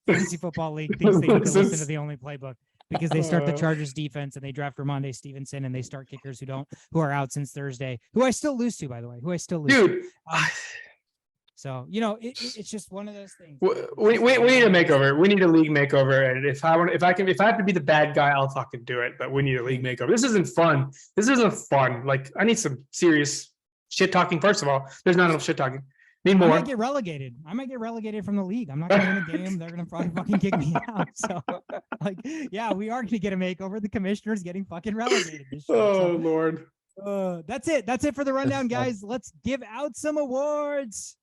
fantasy football league thinks they need to listen to the only playbook, because they start the Chargers defense and they draft Ramondre Stevenson and they start kickers who are out since Thursday, who I still lose to, by the way, Dude. So, it's just one of those things. We need a makeover. We need a league makeover. And if I have to be the bad guy, I'll fucking do it. But we need a league makeover. This isn't fun. Like, I need some serious shit talking. First of all, there's not enough shit talking. Need I more. might get relegated. I might get relegated from the league. I'm not going to win a game. They're going to probably fucking kick me out. So, like, yeah, we are going to get a makeover. The commissioner's getting fucking relegated this year. Oh, Lord. That's it. That's it for the rundown, guys. Let's give out some awards.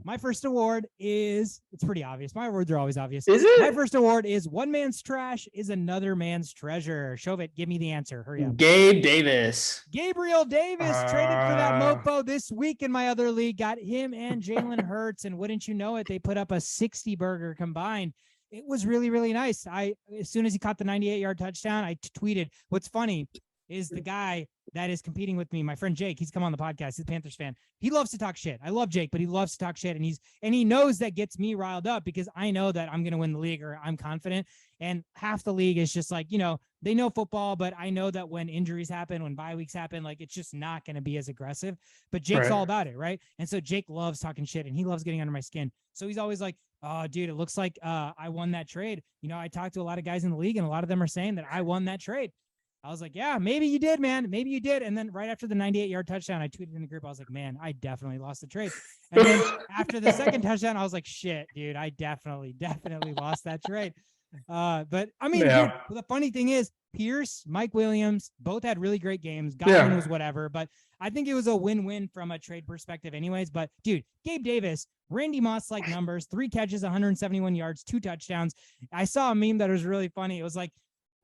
My first award is, it's pretty obvious. My awards are always obvious. Is it? My first award is one man's trash is another man's treasure. Shovit, give me the answer. Hurry up. Gabe Davis. Gabriel Davis traded for that mofo this week in my other league. Got him and Jalen Hurts. And wouldn't you know it, they put up a 60 burger combined. It was really, really nice. As soon as he caught the 98-yard touchdown, I tweeted. What's funny is the guy that is competing with me, my friend Jake, he's come on the podcast. He's a Panthers fan. He loves to talk shit. I love Jake, but he loves to talk shit. And he knows that gets me riled up because I know that I'm going to win the league, or I'm confident. And half the league is just like, they know football, but I know that when injuries happen, when bye weeks happen, like it's just not going to be as aggressive. But Jake's all about it, right? And so Jake loves talking shit and he loves getting under my skin. So he's always like, oh, dude, it looks like I won that trade. I talked to a lot of guys in the league and a lot of them are saying that I won that trade. I was like, yeah, maybe you did, man. Maybe you did. And then right after the 98-yard touchdown, I tweeted in the group. I was like, man, I definitely lost the trade. And then after the second touchdown, I was like, shit, dude, I definitely lost that trade. But I mean, dude, the funny thing is Pierce, Mike Williams, both had really great games. Godwin was whatever, but I think it was a win-win from a trade perspective anyways. But dude, Gabe Davis, Randy Moss-like numbers, 3 catches, 171 yards, 2 touchdowns. I saw a meme that was really funny. It was like,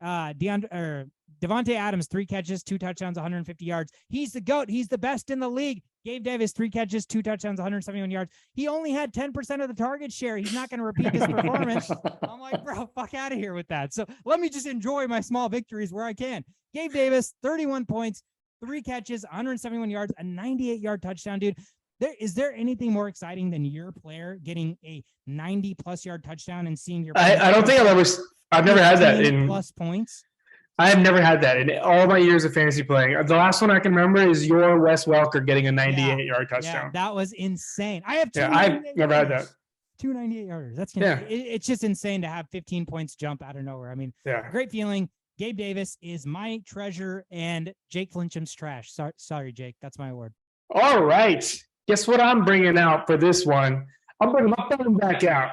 Devontae Adams, 3 catches, 2 touchdowns, 150 yards. He's the GOAT. He's the best in the league. Gabe Davis, 3 catches, 2 touchdowns, 171 yards. He only had 10% of the target share. He's not going to repeat his performance. I'm like, bro, fuck out of here with that. So let me just enjoy my small victories where I can. Gabe Davis, 31 points, 3 catches, 171 yards, a 98-yard touchdown, dude. Is there anything more exciting than your player getting a 90+ yard touchdown and seeing your? I don't think I've never had that in plus points. I have never had that in all my years of fantasy playing. The last one I can remember is your Wes Welker getting a 98-yard touchdown. Yeah, that was insane. I have 2 I've never had that. 2 98-yarders. That's it's just insane to have 15 points jump out of nowhere. I mean, great feeling. Gabe Davis is my treasure and Jake Flincham's trash. Sorry, Jake. That's my award. All right. Guess what I'm bringing out for this one? I'm bringing my phone back out.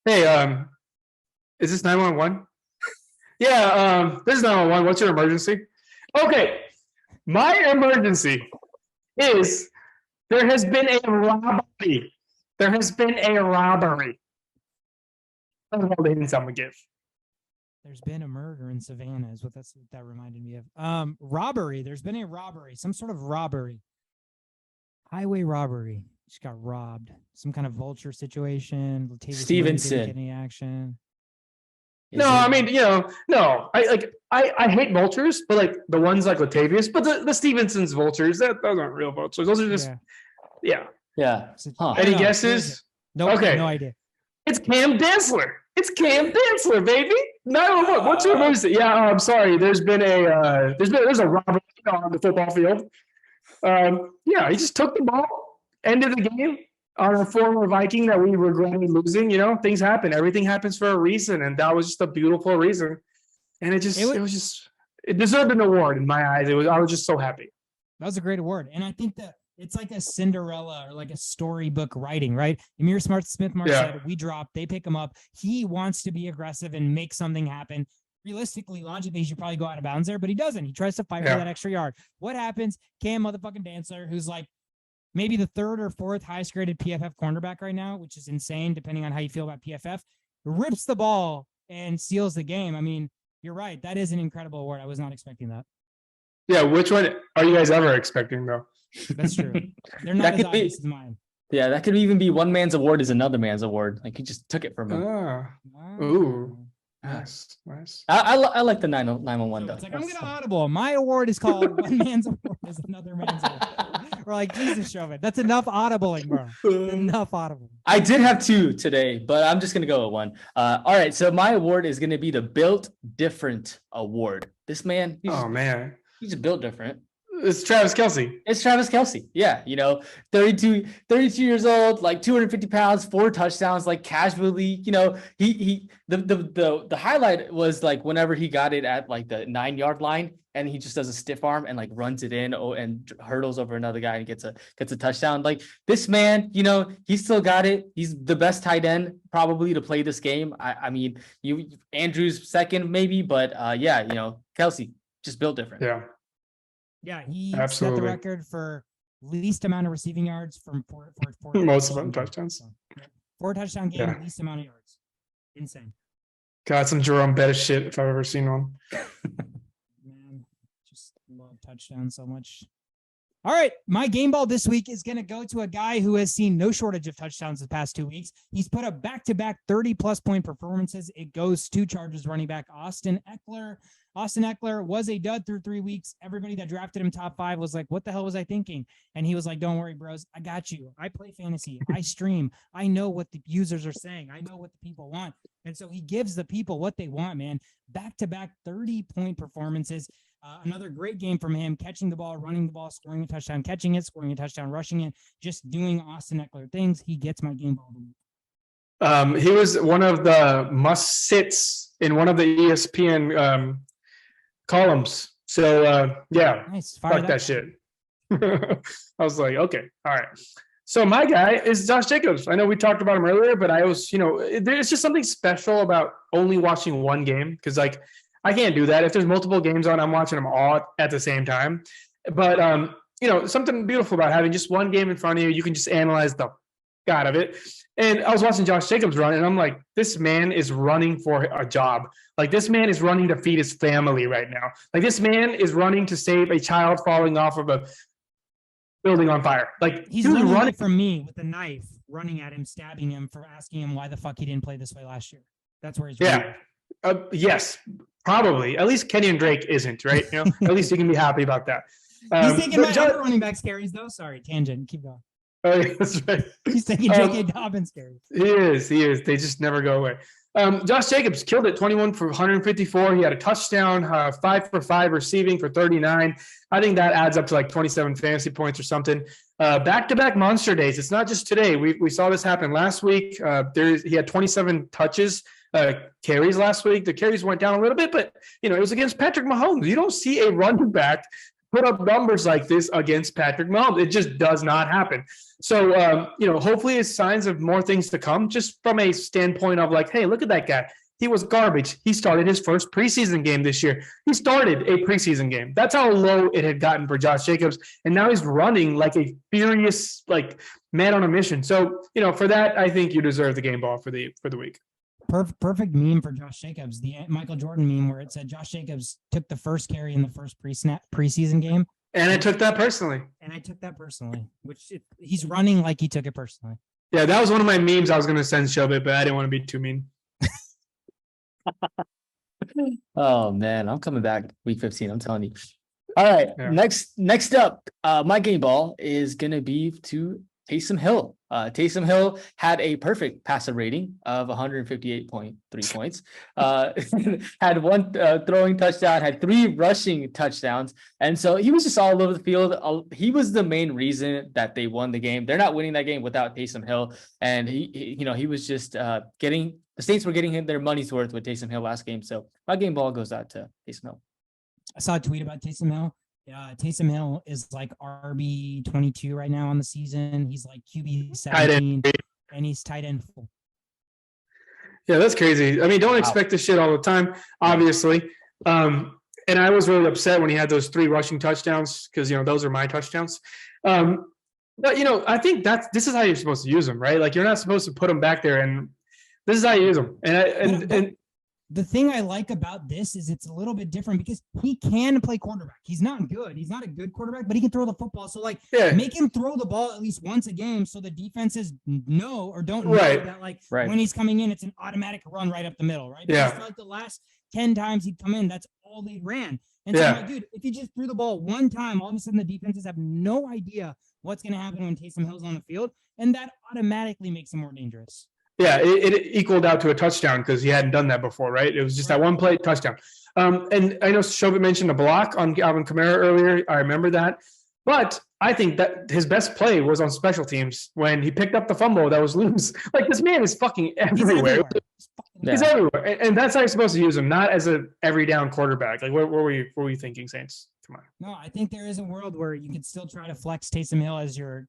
Hey, is this 911? Yeah, this is 911. What's your emergency? Okay, my emergency is there has been a robbery. There has been a robbery. That's all the hints I'm gonna give. There's been a murder in Savannah is what that reminded me of. Robbery. There's been a robbery, some sort of robbery. Highway robbery. Just got robbed. Some kind of vulture situation. Latavius Stevenson. Didn't get any action. I mean, no. I hate vultures, but like the ones like Latavius, but the Stevenson's vultures, those aren't real vultures. Those are just Yeah. Huh. Any guesses? No, okay. No idea. It's Cam Dansler. It's Cam Dansler, baby. 911. What's your emergency? Yeah, I'm sorry. There's a robbery on the football field. He just took the ball, ended the game on a former Viking that we regretted losing. Things happen. Everything happens for a reason, and that was just a beautiful reason. And it deserved an award in my eyes. I was just so happy. That was a great award, and I think that it's like a Cinderella or like a storybook writing, right? Amir Smith said, we drop, they pick him up. He wants to be aggressive and make something happen. Realistically, logically, he should probably go out of bounds there, but he doesn't. He tries to fight for that extra yard. What happens? Cam motherfucking Dansler, who's like maybe the 3rd or 4th highest graded PFF cornerback right now, which is insane depending on how you feel about PFF, rips the ball and seals the game. I mean, you're right. That is an incredible award. I was not expecting that. Yeah, which one are you guys ever expecting, though? That's true. They're not as obvious as mine. Yeah, that could even be one man's award is another man's award. Like, he just took it from him. Ooh. Nice. I like the 911 though. It's like, I'm gonna audible. My award is called one man's award is another man's award. We're like, Jesus, show it. That's enough audibling, bro. Enough audible. I did have 2 today, but I'm just gonna go with 1. All right, so my award is gonna be the Built Different Award. This man, he's just built different. It's Travis Kelce. It's Travis Kelce. Yeah. 32 years old, like 250 pounds, 4 touchdowns, like casually, the highlight was like whenever he got it at like the 9-yard line and he just does a stiff arm and like runs it in and hurdles over another guy and gets a touchdown. Like this man, he still got it. He's the best tight end probably to play this game. I mean, Andrews second maybe, but Kelce just built different. Yeah. Yeah, he Absolutely. set the record for least amount of receiving yards from four Most of them touchdowns. 4 touchdown game, least amount of yards. Insane. Got some Jerome Bettis shit if I've ever seen one. Man, just love touchdowns so much. All right, my game ball this week is going to go to a guy who has seen no shortage of touchdowns the past 2 weeks. He's put up back-to-back 30-plus point performances. It goes to Chargers running back Austin Eckler. Austin Eckler was a dud through 3 weeks. Everybody that drafted him top 5 was like, what the hell was I thinking? And he was like, don't worry, bros. I got you. I play fantasy. I stream. I know what the users are saying. I know what the people want. And so he gives the people what they want, man. Back-to-back 30-point performances. Another great game from him, catching the ball, running the ball, scoring a touchdown, catching it, scoring a touchdown, rushing it, just doing Austin Eckler things. He gets my game ball. He was one of the must-sits in one of the ESPN columns. So, yeah, nice. Fuck that shit. I was like, okay, all right. So my guy is Josh Jacobs. I know we talked about him earlier, but I was, there's just something special about only watching one game because, like, I can't do that. If there's multiple games on, I'm watching them all at the same time. But, something beautiful about having just one game in front of you. You can just analyze the God of it. And I was watching Josh Jacobs run, and I'm like, this man is running for a job. Like, this man is running to feed his family right now. Like, this man is running to save a child falling off of a building on fire. Like, he's running from me with a knife, running at him, stabbing him for asking him why the fuck he didn't play this way last year. That's where he's running. Yes, probably. At least Kenyon Drake isn't, right? At least you can be happy about that. He's taking my other running back carries, though. Sorry, tangent. Keep going. Oh, yeah, that's right. He's taking J.K. Dobbins carries. He is. They just never go away. Josh Jacobs killed it, 21 for 154. He had a touchdown, 5 for 5 receiving for 39. I think that adds up to like 27 fantasy points or something. Back-to-back monster days. It's not just today. We saw this happen last week. He had 27 touches. Carries last week. The carries went down a little bit, but it was against Patrick Mahomes. You don't see a running back put up numbers like this against Patrick Mahomes. It just does not happen. So hopefully it's signs of more things to come, just from a standpoint of like, hey, look at that guy. He was garbage. He started his first preseason game this year. He started a preseason game. That's how low it had gotten for Josh Jacobs. And now he's running like a furious, like, man on a mission. So, for that, I think you deserve the game ball for the week. Perfect meme for Josh Jacobs, the Michael Jordan meme where it said Josh Jacobs took the first carry in the first preseason game. And I took that personally. Which he's running like he took it personally. Yeah, that was one of my memes I was going to send Shobit, but I didn't want to be too mean. Oh, man, I'm coming back week 15. I'm telling you. All right, yeah. Next up, my game ball is going to be to Taysom Hill. Taysom Hill had a perfect passer rating of 158.3 points. Had 1 throwing touchdown, had 3 rushing touchdowns. And so he was just all over the field. He was the main reason that they won the game. They're not winning that game without Taysom Hill. And he was just the Saints were getting him their money's worth with Taysom Hill last game. So my game ball goes out to Taysom Hill. I saw a tweet about Taysom Hill. Taysom Hill is like RB 22 right now on the season. He's like QB 17, and he's tight end full. Yeah, that's crazy. I mean, don't expect this shit all the time, obviously. And I was really upset when he had those 3 rushing touchdowns because those are my touchdowns. But I think this is how you're supposed to use them, right? Like, you're not supposed to put them back there, and this is how you use them. And the thing I like about this is it's a little bit different because he can play quarterback. He's not good. He's not a good quarterback, but he can throw the football. So, make him throw the ball at least once a game so the defenses know or don't know that, when he's coming in, it's an automatic run right up the middle, right? Because for the last 10 times he'd come in, that's all they ran. And so I'm like, dude, if you just threw the ball one time, all of a sudden the defenses have no idea what's going to happen when Taysom Hill's on the field, and that automatically makes him more dangerous. Yeah, it equaled out to a touchdown because he hadn't done that before, right? It was just that one play touchdown. And I know Shobit mentioned a block on Alvin Kamara earlier. I remember that. But I think that his best play was on special teams when he picked up the fumble that was loose. Like, this man is fucking everywhere. He's everywhere. And that's how you're supposed to use him, not as a every down quarterback. Like, what were you thinking, Saints? Come on. No, I think there is a world where you can still try to flex Taysom Hill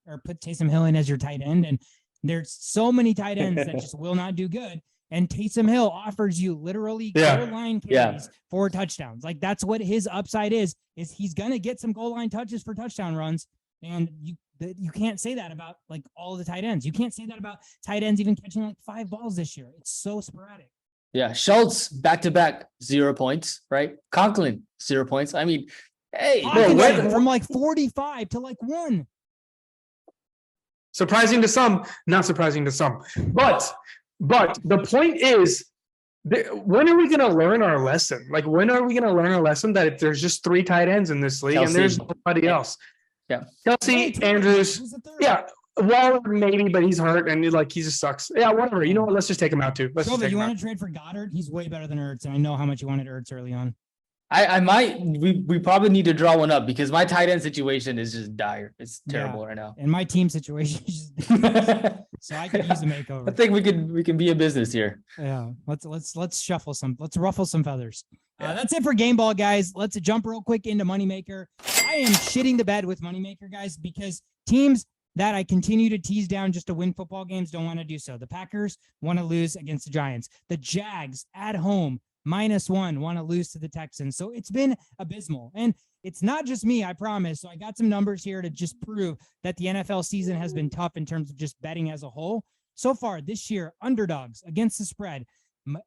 or put Taysom Hill in as your tight end. And there's so many tight ends that just will not do good. And Taysom Hill offers you literally goal line carries for touchdowns. Like, that's what his upside is he's going to get some goal line touches for touchdown runs. And you can't say that about like all the tight ends. You can't say that about tight ends even catching like 5 balls this year. It's so sporadic. Yeah. Schultz back-to-back 0 points, right? Conklin 0 points. I mean, hey, from like 45 to like 1. Surprising to some, not surprising to some. But the point is, when are we going to learn our lesson? Like, when are we going to learn our lesson that if there's just 3 tight ends in this league and there's nobody else? Yeah. Kelsey, Andrews. Yeah. Waller, maybe, but he's hurt and he just sucks. Yeah, whatever. You know what? Let's just take him out too. You want to trade for Goddard? He's way better than Ertz, and I know how much you wanted Ertz early on. I might. We probably need to draw one up because my tight end situation is just dire. It's terrible right now. And my team situation is just so I could use a makeover. I think we can be a business here. Yeah. Let's shuffle some. Let's ruffle some feathers. That's it for Game Ball, guys. Let's jump real quick into Moneymaker. I am shitting the bed with Moneymaker, guys, because teams that I continue to tease down just to win football games don't want to do so. The Packers want to lose against the Giants. The Jags at home -1 want to lose to the Texans. So it's been abysmal. And it's not just me, I promise. So I got some numbers here to just prove that the NFL season has been tough in terms of just betting as a whole. So far this year, underdogs against the spread,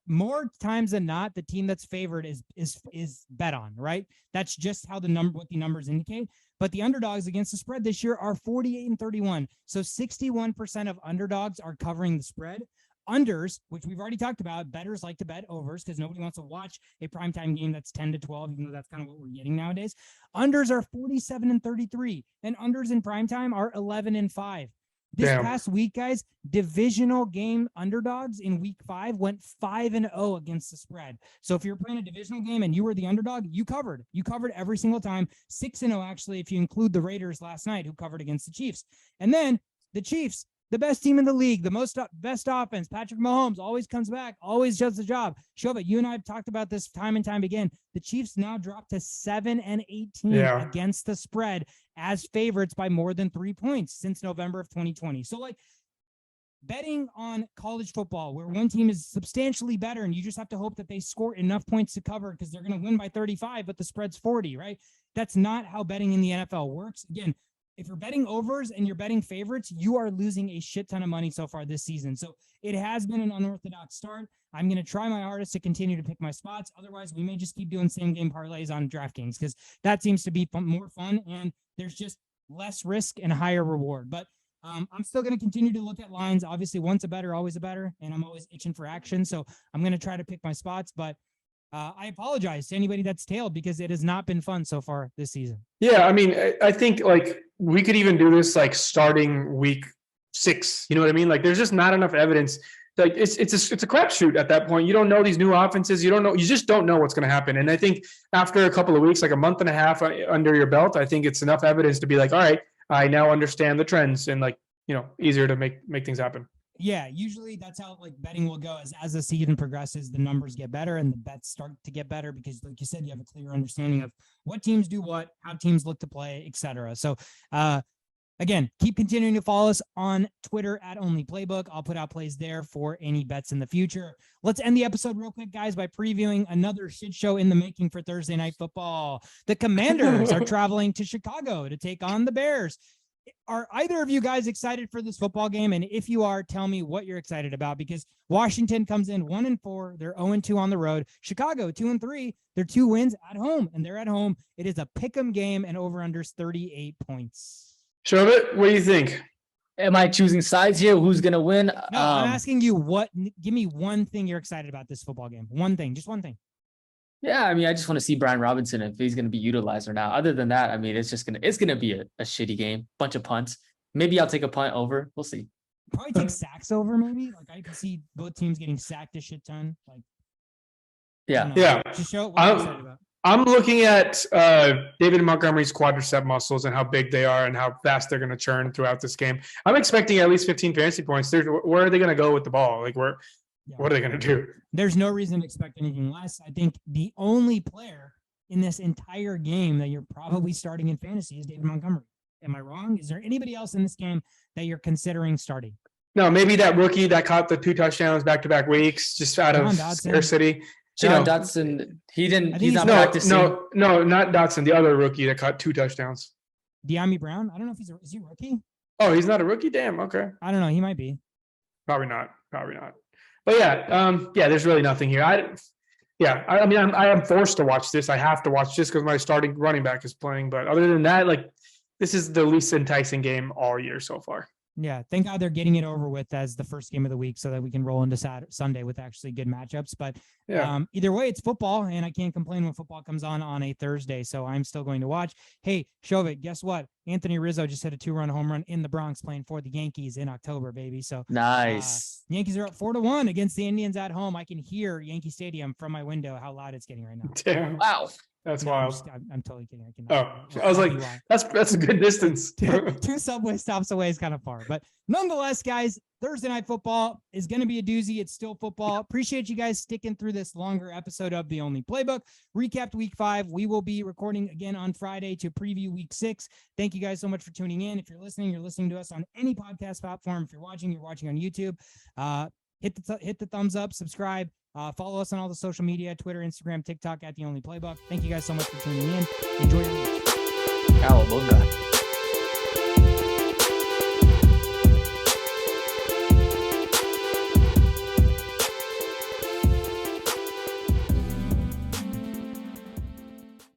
more times than not, the team that's favored is bet on, right? That's just how what the numbers indicate. But the underdogs against the spread this year are 48-31. So 61% of underdogs are covering the spread. Unders, which we've already talked about, bettors like to bet overs because nobody wants to watch a primetime game that's 10-12, even though that's kind of what we're getting nowadays. Unders are 47-33, and unders in primetime are 11-5. This past week, guys, divisional game underdogs in week 5 went 5-0 against the spread. So if you're playing a divisional game and you were the underdog, you covered. You covered every single time. 6-0, actually, if you include the Raiders last night, who covered against the Chiefs. And then the Chiefs, the best team in the league, the best offense. Patrick Mahomes always comes back, always does the job. Shobit, you and I have talked about this time and time again. The Chiefs now dropped to 7-18 against the spread as favorites by more than 3 points since November of 2020. So, like, betting on college football where one team is substantially better and you just have to hope that they score enough points to cover because they're going to win by 35, but the spread's 40, right? That's not how betting in the NFL works. Again, if you're betting overs and you're betting favorites, you are losing a shit ton of money so far this season. So it has been an unorthodox start. I'm going to try my hardest to continue to pick my spots. Otherwise, we may just keep doing same game parlays on DraftKings because that seems to be more fun and there's just less risk and higher reward. But I'm still going to continue to look at lines. Obviously, once a better, always a better, and I'm always itching for action. So I'm going to try to pick my spots, but I apologize to anybody that's tailed because it has not been fun so far this season. Yeah, I mean, I think like we could even do this like starting week 6. You know what I mean? Like, there's just not enough evidence. Like, it's a crapshoot at that point. You don't know these new offenses. You just don't know what's going to happen. And I think after a couple of weeks, like a month and a half under your belt, I think it's enough evidence to be like, all right, I now understand the trends and like, easier to make things happen. Yeah, usually that's how like betting will go as the season progresses, the numbers get better and the bets start to get better because like you said, you have a clear understanding of what teams do what, how teams look to play, etc. So again, keep continuing to follow us on Twitter at Only Playbook. I'll put out plays there for any bets in the future. Let's end the episode real quick, guys, by previewing another shit show in the making for Thursday Night Football. The Commanders are traveling to Chicago to take on the Bears. Are either of you guys excited for this football game? And if you are, tell me what you're excited about because Washington comes in 1-4. They're 0-2 on the road. Chicago 2-3. They're 2 wins at home and they're at home. It is a pick'em game and over-unders 38 points. Shobit, what do you think? Am I choosing sides here? Who's going to win? No, I'm asking you give me one thing you're excited about this football game. One thing, just one thing. Yeah, I mean, I just want to see Brian Robinson if he's going to be utilized or not. Other than that, I mean, it's going to be a shitty game, bunch of punts. Maybe I'll take a punt over. We'll see. Probably take sacks over, maybe. Like I can see both teams getting sacked a shit ton. Like, Yeah. Yeah. Just show what you're excited about. I'm looking at David Montgomery's quadricep muscles and how big they are and how fast they're going to churn throughout this game. I'm expecting at least 15 fantasy points. Where are they going to go with the ball? Like, what are they going to do? There's no reason to expect anything less. I think the only player in this entire game that you're probably starting in fantasy is David Montgomery. Am I wrong? Is there anybody else in this game that you're considering starting? No, maybe that rookie that caught the 2 touchdowns back-to-back weeks just out of scarcity. John Dotson, he's not practicing. No, not Dotson. The other rookie that caught 2 touchdowns. De'Ami Brown. I don't know if is he a rookie? Oh, he's not a rookie. Damn. Okay. I don't know. He might be. Probably not. But yeah, there's really nothing here. I mean, I am forced to watch this. I have to watch this because my starting running back is playing. But other than that, like, this is the least enticing game all year so far. Yeah, thank God they're getting it over with as the first game of the week so that we can roll into Sunday with actually good matchups. But either way, it's football, and I can't complain when football comes on a Thursday, so I'm still going to watch. Hey, Shovit, guess what? Anthony Rizzo just hit a 2-run home run in the Bronx playing for the Yankees in October, baby. So nice. Yankees are up 4-1 against the Indians at home. I can hear Yankee Stadium from my window, how loud it's getting right now. Damn. Wow. That's wild. I'm totally kidding. I was like, that's a good distance. 2 subway stops away is kind of far, but nonetheless, guys, Thursday Night Football is going to be a doozy. It's still football. Appreciate you guys sticking through this longer episode of The Only Playbook. Recapped week 5. We will be recording again on Friday to preview week 6. Thank you guys so much for tuning in. If you're listening to us on any podcast platform. If you're watching on YouTube. Hit the thumbs up, subscribe. Follow us on all the social media, Twitter, Instagram, TikTok at The Only Playbook. Thank you guys so much for tuning in. Enjoy your week. Cowabunga.